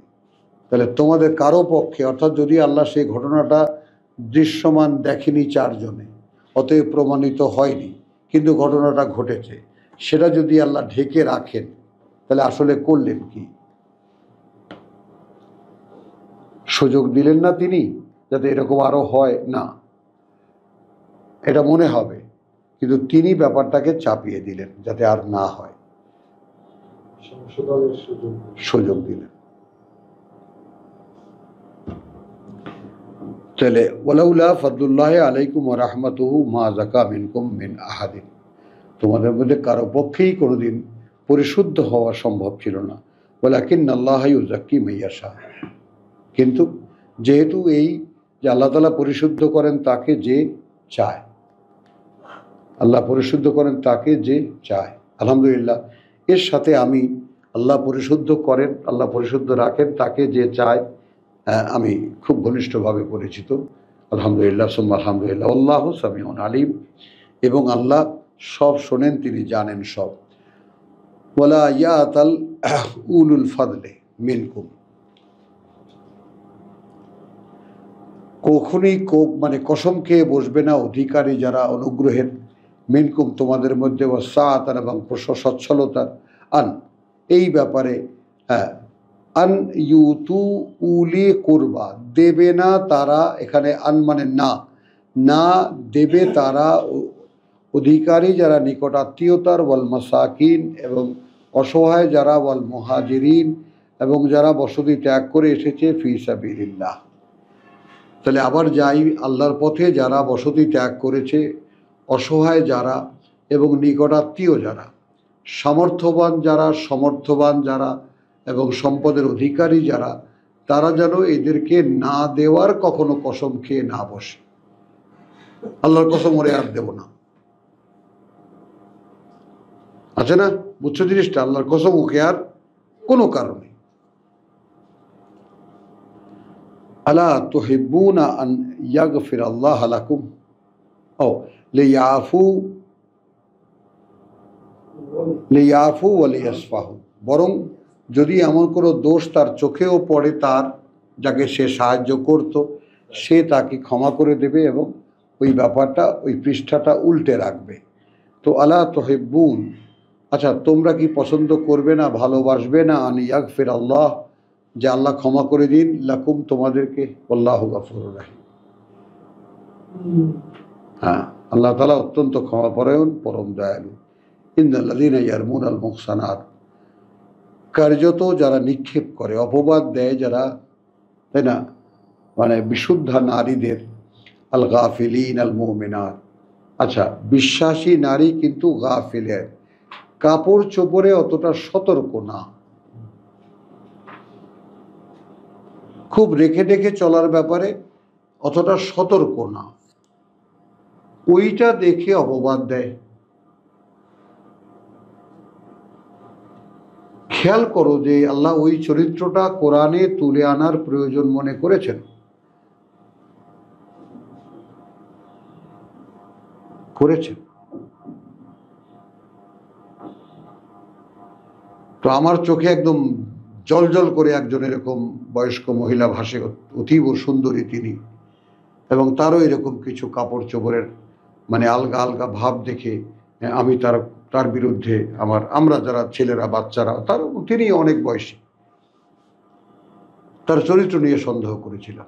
তাহলে তোমাদের কারো পক্ষে, অর্থাৎ যদি আল্লাহ সেই ঘটনাটা দৃশ্যমান দেখেনি চারজনে, অতএব প্রমাণিত হয়নি, কিন্তু ঘটনাটা ঘটেছে, সেটা যদি আল্লাহ ঢেকে রাখেন তাহলে আসলে করলেন কি? সুযোগ দিলেন না তিনি যাতে এরকম আরো হয় না, এটা মনে হবে, কিন্তু তিনি ব্যাপারটাকে চাপিয়ে দিলেন যাতে আর না হয়, সুযোগ দিলেন। তাহলে ওয়ালাউলা ফদলুল্লাহি আলাইকুম ওয়া রাহমাতুহু মা যাকা মিনকুম মিন আহাদিন, তোমাদের মধ্যে কারো পক্ষেই কোনোদিন পরিশুদ্ধ হওয়া সম্ভব ছিল না। ওয়ালাকিন্নাল্লাহা ইউযাক্কি মান ইয়াশা, কিন্তু যেহেতু এই যে আল্লাহ তাআলা পরিশুদ্ধ করেন তাকে যে চায়, আল্লাহ পরিশুদ্ধ করেন তাকে যে চায়। আলহামদুলিল্লাহ, এর সাথে আমি আল্লাহ পরিশুদ্ধ করেন, আল্লাহ পরিশুদ্ধ রাখেন তাকে যে চায়, আমি খুব ঘনিষ্ঠভাবে পরিচিত। আলহামদুলিল্লাহ সুম্মা আলহামদুলিল্লাহ, আল্লাহু সামিউন আলিম, এবং আল্লাহ সব শোনেন, তিনি জানেন সব। ওয়ালা ইয়াতাল উলুল ফাদলে মিনকুম, কখনই মানে কসম খেয়ে বসবে না অধিকারী যারা অনুগ্রহের, মিনকুম তোমাদের মধ্যে, ও সাআতান এবং সচ্ছলতার, আন এই ব্যাপারে, আন ইউতু উলি কুরবা, দেবে না তারা, এখানে আন মানে না, না দেবে তারা অধিকারী যারা নিকট আত্মীয়তার, ওয়াল মাসাকিন এবং অসহায় যারা, ওয়াল মুহাজিরিন এবং যারা বসতি ত্যাগ করে এসেছে, ফি সাবিলিল্লাহ। তাহলে আবার যাই, আল্লাহর পথে যারা বসতি ত্যাগ করেছে, অসহায় যারা এবং নিকটাত্মীয় যারা, সমর্থবান যারা এবং সম্পদের অধিকারী যারা, তারা যেন এদেরকে না দেওয়ার কখনো কসম খেয়ে না বসে। আল্লাহর কসম ওরে আর দেব না, আছে না, বুঝছো জিনিসটা? আল্লাহর কসম ওকে আর কোনো কারণে। আলা তুহিব্বুনা আন ইয়াগফির আল্লাহ লাকুম, ও লিয়াফু ওয়া লিয়াসফাহু, বরং যদি এমন কোনো দোষ তার চোখেও পড়ে, তার যাকে সে সাহায্য করত সে তাকে ক্ষমা করে দেবে এবং ওই ব্যাপারটা, ওই পৃষ্ঠাটা উল্টে রাখবে। তো আলা তুহিব্বুন, আচ্ছা তোমরা কি পছন্দ করবে না, ভালোবাসবে না, আন ইয়াগফির আল্লাহ, যে আল্লাহ ক্ষমা করে দিন, লাকুম তোমাদেরকে, আল্লাহু গফুরুর রহিম। হ্যাঁ, আল্লাহ তাআলা অত্যন্ত ক্ষমাপরায়ণ, পরম দয়ালু। ইন্নাল্লাযীনা ইয়ারমুনাল মুহসানাত, কার্যত যারা নিক্ষেপ করে, অপবাদ দেয় যারা, তাই না, মানে বিশুদ্ধা নারীদের, আল গাফিলিন আল মুমিনাত। আচ্ছা, বিশ্বাসী নারী কিন্তু গাফিলের, কাপড় চোপড়ে অতটা সতর্ক না, খুব রেখে রেখে চলার ব্যাপারে অতটা সতর্ক না, ওইটা দেখে অপবাদ দেয়। খেয়াল করো যে আল্লাহ ওই চরিত্রটা কোরআনে তুলে আনার প্রয়োজন মনে করেছেন। তো আমার চোখে একদম জলজল করে একজন এরকম বয়স্ক মহিলা ভাসে, অতীব সুন্দরী তিনি, এবং তারও এরকম কিছু কাপড় চোপড়ের মানে আলগা আলগা ভাব দেখে আমি তার বিরুদ্ধে আমরা যারা ছেলেরা বাচ্চারা, তিনি অনেক বয়সী, তার চরিত্র নিয়ে সন্দেহ করেছিলাম।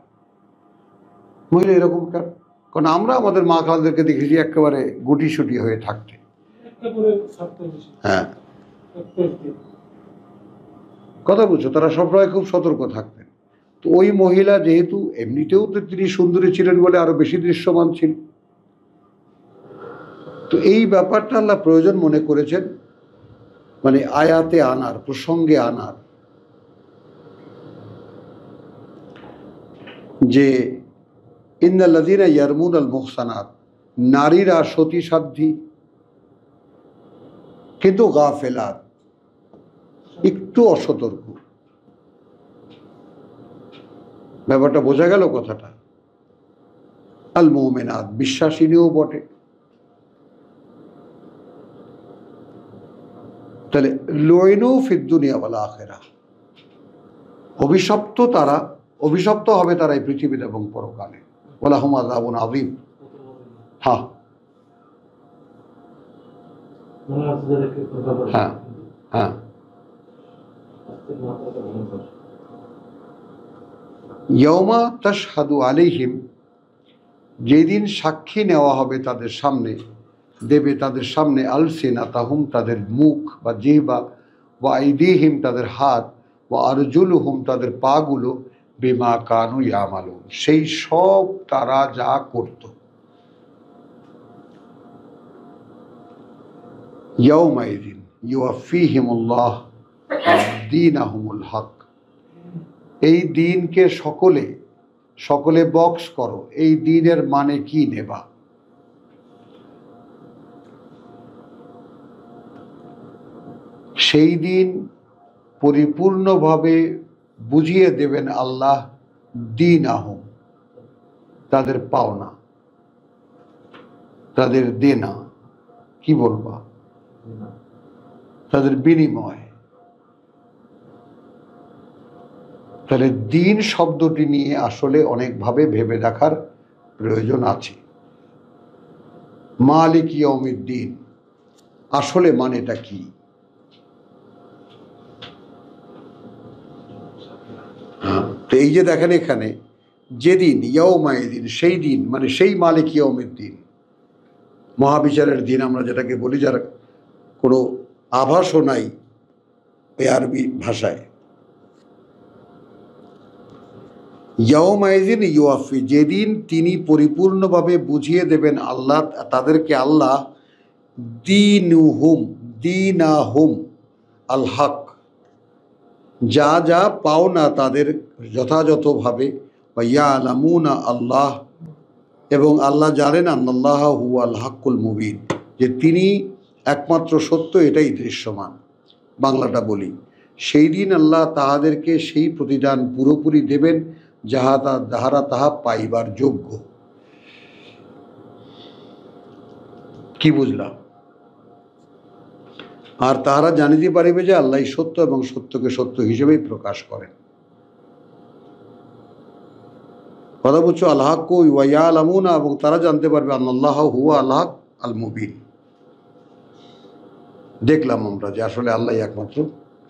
মহিলা এরকম কেন? কারণ আমরা আমাদের মা খালাদেরকে দেখেছি একেবারে গুটিসুটি হয়ে থাকতে। হ্যাঁ, কথা বুঝছো, তারা সবসময় খুব সতর্ক থাকতেন। তো ওই মহিলা যেহেতু এমনিতেও তো তিনি সুন্দরী ছিলেন বলে আরো বেশি দৃশ্যমান ছিল, তো এই ব্যাপারটা আল্লাহ প্রয়োজন মনে করেছেন মানে আয়াতে আনার, প্রসঙ্গে আনার, যে ইন্নাল্লাযীনা ইয়ারমুনাল মুহসানাত, নারীরা সতী সাধ্বী কিন্তু গাফেলাত, একটু অসতর্ক। ব্যাপারটা বোঝা গেল কথাটা? আল মুমিনাত, বিশ্বাসিনীও বটে। তাহলে লুইনু ফিদ দুনিয়া ওয়াল আখিরাহ, অভিশপ্ত হবে তারা এই পৃথিবীতে এবং পরকালে। ওয়ালাহুম আযাবুন আযীম। হ্যাঁ হ্যাঁ হ্যাঁ। ইয়াউমা তাশহাদু আলাইহিম, যেদিন সাক্ষী নেওয়া হবে তাদের সামনে, দেবে তাদের সামনে আলসিনাতাহুম, তাদের মুখ বা জিহ্বা, ওয়া আইদিহিম, তাদের হাত, ওয়া আরজুলুহুম, তাদের পাগুলো, বিমা কানু ইয়ামালুন, সেই সব তারা যা করত। ইয়াউমাইযিন ইউওয়াফিহিমুল্লাহ দীনাহুমুল হক, এই দিনকে সকলে বক্স করো, এই দিনের মানে কি নেবা? সেই দিন পরিপূর্ণভাবে বুঝিয়ে দেবেন আল্লাহ দীনাহুম, তাদের পাওনা, তাদের দেনা, কি বলবা, তাদের বিনিময়। তাহলে দিন শব্দটি নিয়ে আসলে অনেকভাবে ভেবে দেখার প্রয়োজন আছে। মালিক ইয়াউমিদ্দিন আসলে মানেটা কি? তো এই যে দেখেন এখানে, যেদিন ইয়াউমাইদিন, সেই দিন মানে সেই মালিক ইয়াউমিদ্দিন, মহাবিচারের দিন আমরা যেটাকে বলি, যার কোনো আভাসও নাই এই আরবি ভাষায়। ইয়াউমাইদিন ইউয়াফি, যেদিন তিনি পরিপূর্ণভাবে বুঝিয়ে দেবেন আল্লাহ তাদেরকে, আল্লাহ দীনাহুম আল হক, যা যা পাওনা তাদের যথাযথভাবে, বা ইয়ালামুনা আল্লাহ, এবং আল্লাহ জানেন আল্লাহ হুয়াল হাক্কুল মুবিন, যে তিনি একমাত্র সত্য, এটাই দৃশ্যমান। বাংলাটা বলি, সেই দিন আল্লাহ তাহাদেরকে সেই প্রতিদান পুরোপুরি দেবেন যাহারা তাহা পাইবার যোগ্য। কি বুঝলাম? আর তাহারা জানিতে পারিবে যে আল্লাহ সত্য এবং সত্যকে সত্য হিসেবেই প্রকাশ করেন। কথা বুঝছো? আল হাক্কু ওয়া ইয়ালামুনা, এবং তারা জানতে পারবে আল্লাহ হুয়া আল হক আল মুবিন। দেখলাম আমরা যে আসলে আল্লাহ একমাত্র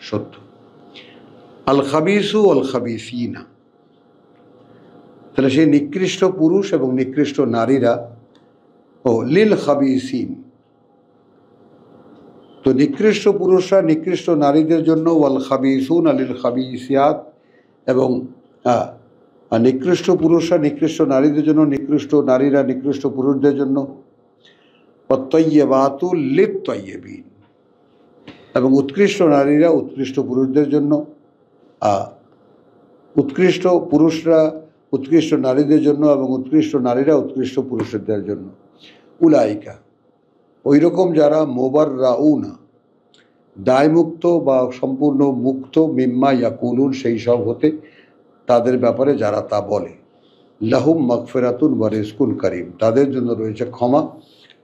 সত্য। আল খাবিসু আল খাবিসিনা, তাহলে সেই নিকৃষ্ট পুরুষ এবং নিকৃষ্ট নারীরা, লিল খাবিসিন, তো নিকৃষ্ট পুরুষরা নিকৃষ্ট নারীদের জন্য, ওয়াল খাবিসুন আলিল খাবিসিয়াত, এবং নিকৃষ্ট পুরুষরা নিকৃষ্ট নারীদের জন্য, নিকৃষ্ট নারীরা নিকৃষ্ট পুরুষদের জন্য, ওয়াত-তাইয়্যিবাতু লিত-তাইয়্যিবিন, এবং উৎকৃষ্ট নারীরা উৎকৃষ্ট পুরুষদের জন্য, উৎকৃষ্ট পুরুষরা উৎকৃষ্ট নারীদের জন্য, এবং উৎকৃষ্ট নারীরা উৎকৃষ্ট পুরুষদের জন্য। উলাইকা, ওই রকম যারা মুবাররাউনা, দায়মুক্ত বা সম্পূর্ণ মুক্ত, মিম্মা ইয়াকুলুন, সেই সব হতে, তাদের ব্যাপারে যারা তা বলে, লাহুম মাগফিরাতুন ওয়া রিজকুন কারীম, তাদের জন্য রয়েছে ক্ষমা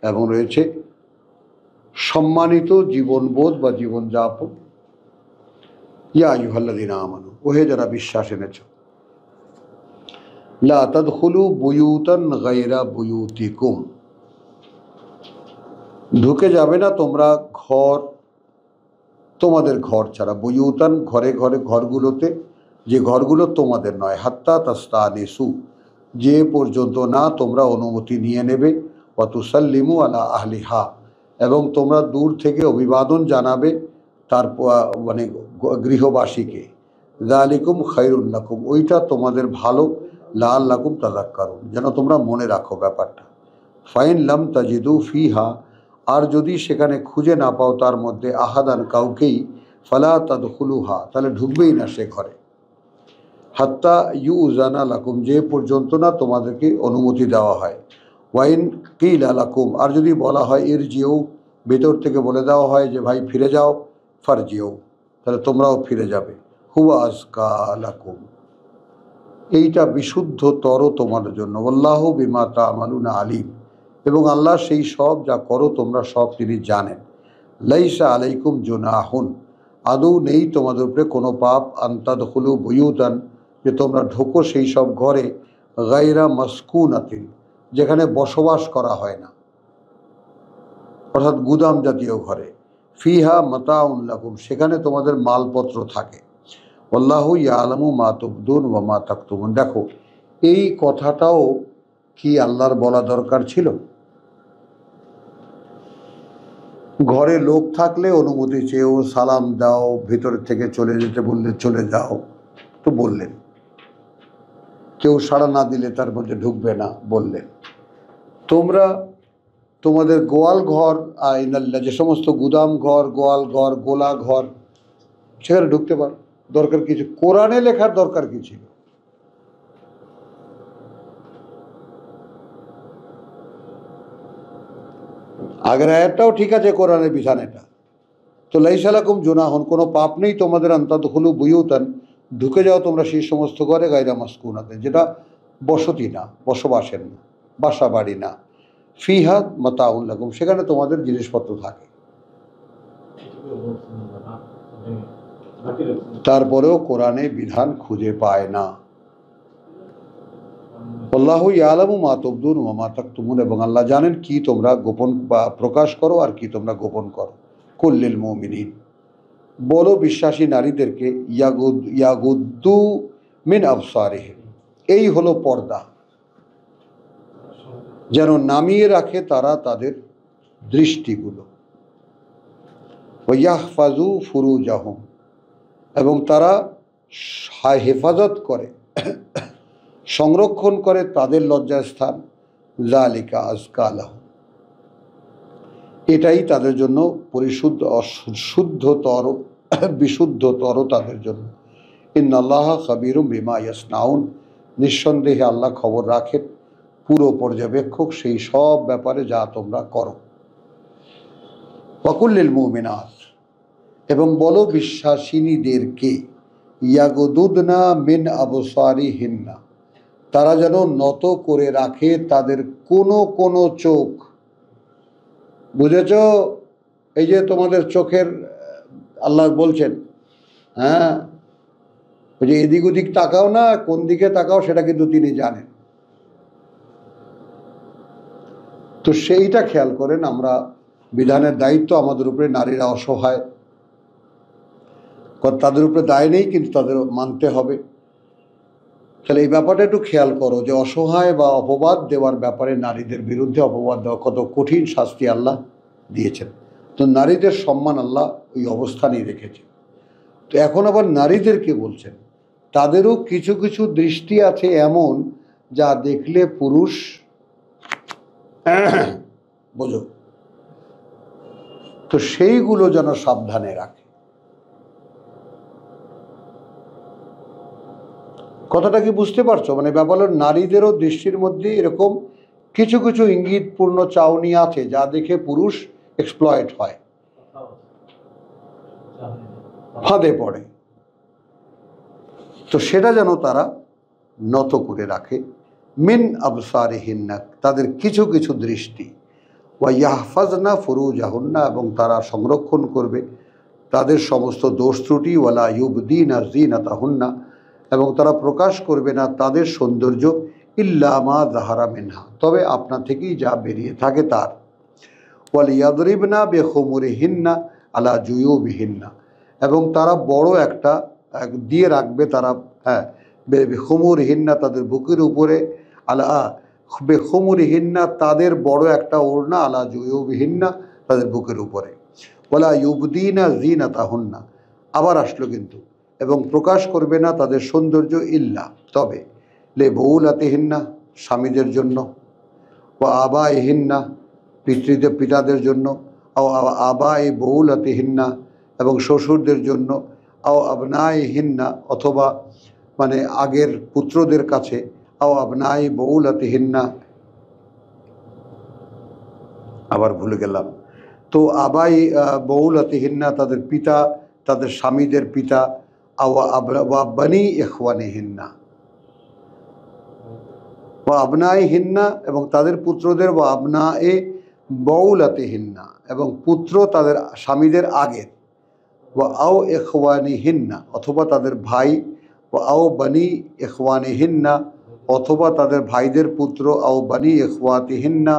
এবং রয়েছে সম্মানিত জীবনবোধ বা জীবনযাপন। ইয়া আইয়ুহাল্লাযীনা আমানু, ওহে যারা বিশ্বাস এনেছ, লা তাদখুলু বুয়ুতান গায়রা বুয়ুতিকুম, ঢুকে যাবে না তোমরা ঘর, তোমাদের ঘর ছাড়া, বুয়ুতান ঘরে ঘরে, ঘরগুলোতে, যে ঘরগুলো তোমাদের নয়, হাত্তা তাস্তানিসু, যে পর্যন্ত না তোমরা অনুমতি নিয়ে নেবে, ওয়া তুসাল্লিমু আলা আহলিহা, এবং তোমরা দূর থেকে অভিবাদন জানাবে তার মানে গৃহবাসীকে, যালিকুম খায়রুল লাকুম, ওইটা তোমাদের ভালো, লাআল্লাকুম তাযাক্কারুন, যেন তোমরা মনে রাখো ব্যাপারটা। ফাইন লাম তাজিদু ফিহা, আর যদি সেখানে খুঁজে না পাও তার মধ্যে, আহাদান, কাউকেই, ফালা তাদখুলুহা, তাহলে ঢুকবেই না সে ঘরে, হাত্তা ইউজানা লাকুম, যে পর্যন্ত না তোমাদেরকে অনুমতি দেওয়া হয়, ওয়াইন কিলা লাকুম, আর যদি বলা হয় ইরজিউ, ভেতর থেকে বলে দেওয়া হয় যে ভাই ফিরে যাও, ফারজিউ, তাহলে তোমরাও ফিরে যাবে, হুয়া আজকা লাকুম, এইটা বিশুদ্ধতর তোমাদের জন্য, আল্লাহু বিমা তা'মালুনা আলিম, এবং আল্লাহ সেই সব যা করো তোমরা সব তিনি জানেন। লাইসা আলাইকুম জুনাহুন, আদৌ নেই তোমাদের উপরে কোনো পাপ, আনতাদখুলু বুয়ুতান, যে তোমরা ঢোকো সেই সব ঘরে, গায়রা মাসকুনাতিন, যেখানে বসবাস করা হয় না, অর্থাৎ গুদাম জাতীয় ঘরে, ফিহা মাতাউন লাকুম, সেখানে তোমাদের মালপত্র থাকে, আল্লাহু ইয়ালামু মা তুবদুন ওয়া মা তাকতুমুন। দেখো, এই কথাটাও কি আল্লাহর বলা দরকার ছিল? ঘরে লোক থাকলে অনুমতি চেয়েও, সালাম দাও, ভিতর থেকে চলে যেতে বললে চলে যাও, তো বললেন। কেউ সাড়া না দিলে তার মধ্যে ঢুকবে না, বললেন। তোমরা তোমাদের গোয়াল ঘর, আইনাল্লাহ, যে সমস্ত গুদাম ঘর, গোয়াল ঘর, গোলা ঘর, সেখানে ঢুকতে পারো, দরকার কিছু, কোরআনে লেখার দরকার কি ছিল? আগের আয়াতটাও ঠিক আছে, কোরআনের বিধান এটা। তো লাইসা লাকুম জুনাহুন, কোনো পাপ নেই তোমাদের, আনতাদখুলু বুয়ুতান, ঢুকে যাও তোমরা সেই সমস্ত ঘরে, গায়রা মাসকুনাতে, যেটা বসতি না, বসবাসের না, বাসা বাড়ি না, ফিহা মাতাউন লাকুম, সেখানে তোমাদের জিনিসপত্র থাকে। তারপরেও কোরআনে বিধান খুঁজে পায় না। আল্লাহু ইয়ালামু মা তুবদুন ওয়া মা তাকতুমুন, এবং আল্লাহ জানেন কি তোমরা গোপন বা প্রকাশ করো আর কি তোমরা গোপন করো। কুল্লিল মুমিনিন, বলো বিশ্বাসী নারীদেরকে, ইয়াগুদ্দু মিন আবসারিহিম, এই হলো পর্দা, যেন নামিয়ে রাখে তারা তাদের দৃষ্টিগুলো, ওয়া ইয়াহফাজু ফুরুজাহুম, এবং তারা হেফাজত করে, সংরক্ষণ করে তাদের লজ্জাস্থান, যালিকা আজকা লাহুম, এটাই তাদের জন্য পরিশুদ্ধ, শুদ্ধতর, বিশুদ্ধতর তাদের জন্য। ইন্নাল্লাহা খাবীরুম বিমা ইয়াসনাউন, নিঃসন্দেহে আল্লাহ খবর রাখেন, পুরো পর্যবেক্ষক সেই সব ব্যাপারে যা তোমরা করো। ওয়াকুল্লিল মুমিনাত, এবং বলো বিশ্বাসিনীদেরকে, ইয়াগুদুদনা মিন আবসারিহিন্না, তারা যেন নত করে রাখে তাদের কোনো চোখ। বুঝেছ? এই যে তোমাদের চোখের, আল্লাহ বলছেন, হ্যাঁ, ওই যে এদিক ওদিক তাকাও না, কোন দিকে তাকাও সেটা কিন্তু তিনি জানেন। তো সেইটা খেয়াল করেন। আমরা বিধানের দায়িত্ব আমাদের উপরে, নারীরা অসহায়, তাদের উপরে দায় নেই, কিন্তু তাদের মানতে হবে। তাহলে এই ব্যাপারটা একটু খেয়াল করো যে অসহায় বা অপবাদ দেওয়ার ব্যাপারে, নারীদের বিরুদ্ধে অপবাদ দেওয়া কত কঠিন শাস্তি আল্লাহ দিয়েছেন। তো নারীদের সম্মান আল্লাহ ওই অবস্থানেই রেখেছে। তো এখন আবার নারীদেরকে বলছেন তাদেরও কিছু কিছু দৃষ্টি আছে এমন যা দেখলে পুরুষ বোঝো, তো সেইগুলো যেন সাবধানে রাখে। কথাটা কি বুঝতে পারছো? মানে ব্যাপার হলো নারীদেরও দৃষ্টির মধ্যে এরকম কিছু কিছু ইঙ্গিতপূর্ণ চাউনি আছে যা দেখে পুরুষ এক্সপ্লয়েট হয়, ফাঁদে পড়ে। তো সেটা যেন তারা নত করে রাখে। মিন আবসারিহিন্না, তাদের কিছু কিছু দৃষ্টি, ওয়া ইয়াহফাজনা ফুরুজাহুন্না, এবং তারা সংরক্ষণ করবে তাদের সমস্ত দোষ ত্রুটি, ওয়ালা ইউবদিনা যিনাতাহুন্না, এবং তারা প্রকাশ করবে না তাদের সৌন্দর্য, ইল্লা মা যাহারা মিনহা, তবে আপনা থেকেই যা বেরিয়ে থাকে তার। ওয়াল ইয়াদরিবনা বিখুমুরিহিন্না আলা জুয়ুবিহিন্না, এবং তারা বড় একটা দিয়ে রাখবে তারা, হ্যাঁ, বেখুমুরিহিন্না, তাদের বুকের উপরে, আলা বেখুমুরিহিন্না, তাদের বড় একটা ওড়না, আলা জুয়ুবিহিন্না, তাদের বুকের উপরে। ওয়ালা ইউবদিনা যিনাতাহুন্না, আবার আসলো কিন্তু, এবং প্রকাশ করবে না তাদের সৌন্দর্য, ইল্লা তবে, লে বউলাতিহিন্না, স্বামীদের জন্য, ও আবাইহিন্না, পিতাদের জন্য, ও আবাই বউলাতিহিন্না, এবং শ্বশুরদের জন্য, ও আবনাইহিন্না, অথবা মানে আগের পুত্রদের কাছে, ও আবনাই বউলাতিহিন্না, আবার ভুলে গেলাম। তো আবাই বউলাতিহিন্না, তাদের পিতা, তাদের স্বামীদের পিতা, বানি ইখওয়ানিহিন্না, বা আবনাইহিন্না, এবং তাদের পুত্রদের, বা আবনায়ে বউলাতিহিন্না, এবং পুত্র তাদের স্বামীদের আগের, বা আও ইখওয়ানিহিন্না, অথবা তাদের ভাই, বা আও বানি ইখওয়ানিহিন্না, অথবা তাদের ভাইদের পুত্র, আও বানি ইখওয়াতিহিন্না,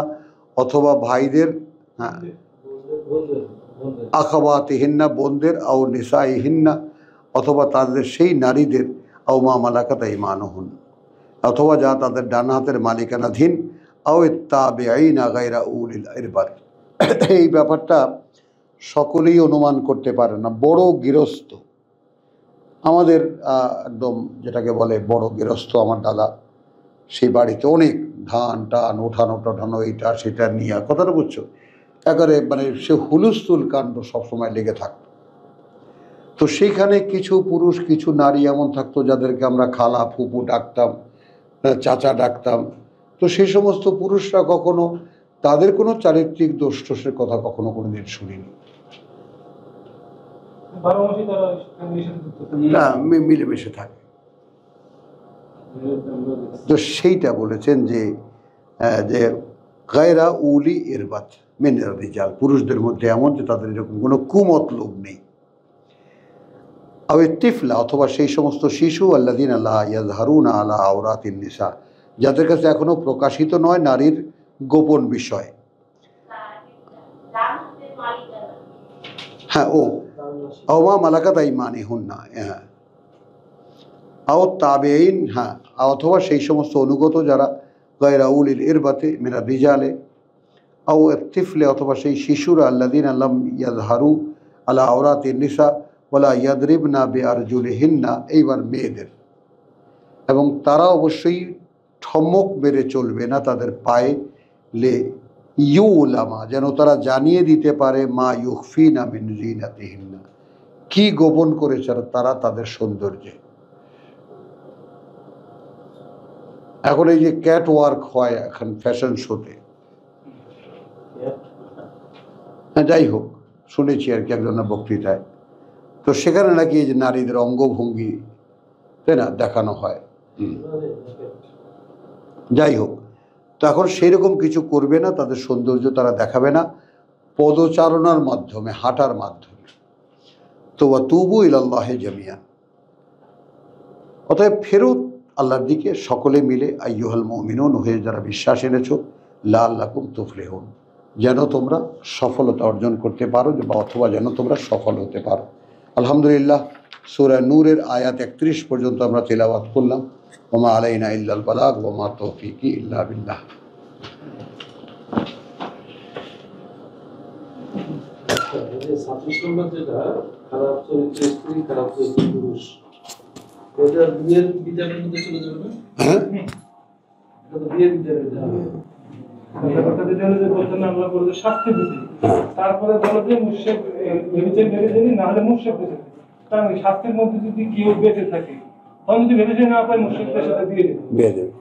অথবা ভাইদের, হ্যাঁ, আখাওয়াতিহিন্না, বোনদের, আও নিসাইহিন্না, অথবা তাদের সেই নারীদের, আও মা মালাকাত আইমানুহুন, অথবা যা তাদের ডান হাতের মালিকানাধীন, আও ইত্তাবিঈনা গায়রা উলিল ইরবাত। এই ব্যাপারটা সকলেই অনুমান করতে পারে না। বড় গৃহস্থ, আমাদের একদম যেটাকে বলে বড় গৃহস্থ, আমার দাদা, সেই বাড়িতে অনেক ধান টান ওঠানো টোঠানো, এইটা সেটা নিয়ে, কথাটা বুঝছো, একেবারে মানে সে হুলস্থুল কাণ্ড সবসময় লেগে থাকতো। তো সেইখানে কিছু পুরুষ কিছু নারী এমন থাকতো যাদেরকে আমরা খালা ফুপু ডাকতাম, চাচা ডাকতাম। তো সেই সমস্ত পুরুষরা কখনো তাদের কোনো চারিত্রিক দোষ টোষের কথা কখনো কোনোদিন শুনিনি। না, মিলেমিশে থাকে। তো সেইটা বলেছেন যে যে গায়রা উলি ইরবাত মিনার রিজাল, পুরুষদের মধ্যে এমন যে তাদের এরকম কোনো কুমতলব নেই। আও তিফলা, অথবা সেই সমস্ত শিশু, আল্লাযিনা লা ইয়াযহারুনা আলা আওরাতিন নিসা, যাদের কাছে এখনো প্রকাশিত নয় নারীর গোপন বিষয়। হ্যাঁ, ও মা মালাকাত আইমানুহুন্না, হ্যাঁ, আও তাবেঈন, হ্যাঁ, অথবা সেই সমস্ত অনুগত যারা, গায়রা উলিল ইরবাতে মিনার রিজালে, আও তিফলে, অথবা সেই শিশুরা, আল্লাযিনা লাম ইয়াযহারু আলা আওরাতিন নিসা ওয়ালা ইয়াদরিবনা বিআরজুলিহিন্না, এইবার মেয়েদের, এবং তারা অবশ্যই ঠমক মেরে চলবে না তাদের পায়ে, লে ইউলামা, যেন তারা জানিয়ে দিতে পারে, মা ইউখফিনা মিন যিনাতিহিন্না, কি গোপন করেছে তারা তাদের সৌন্দর্যে। এখন এই যে ক্যাট ওয়ার্ক হয় এখন ফ্যাশন শোতে, হ্যাঁ, যাই হোক, শুনেছি আর কি একজনের বক্তৃতায়, তো সেখানে নাকি এই যে নারীদের অঙ্গভঙ্গি, তাই না, দেখানো হয়। যাই হোক, তো এখন সেই রকম কিছু করবে না, তাদের সৌন্দর্য তারা দেখাবে না, পদচারণার মাধ্যমে, হাঁটার মাধ্যমে। তো ওয়াতুবু ইলাল্লাহি জামিয়ান, অতএব ফেরত আল্লাহর দিকে সকলে মিলে, আইয়ুহাল মুমিনুন, হয়ে যারা বিশ্বাস এনেছো, লাআল্লাকুম তুফলিহুন, যেন তোমরা সফলতা অর্জন করতে পারো, বা অথবা যেন তোমরা সফল হতে পারো। আলহামদুলিল্লাহ, সূরা নূরের আয়াত 31 পর্যন্ত আমরা তেলাওয়াত করলাম। ওয়া মা আলাইনা ইল্লাল বালাগ ওয়া মা তাওফীকি ইল্লা বিল্লাহ। যে 36 নম্বর যেটা খারাপ চরিত্র স্ত্রী, খারাপ চরিত্র পুরুষ, এটা বিয়ের বিচারের মধ্যে চলে যাবে না? হ্যাঁ এটা তো বিয়ের বিচারের যাবে। কথা যেটা হলো যে প্রথমে আমরা বলবো শাস্তি দিতে, তারপরে বলো যে মুশরিক ভেবেছেন না হলে মুশরিক বুঝেছে, কারণ ওই শাস্তির মধ্যে যদি কেউ বেঁচে থাকে তখন যদি ভেবেছে না পায় মুশরিকদের সাথে দিয়ে দেবে। বিয়ে দেবে।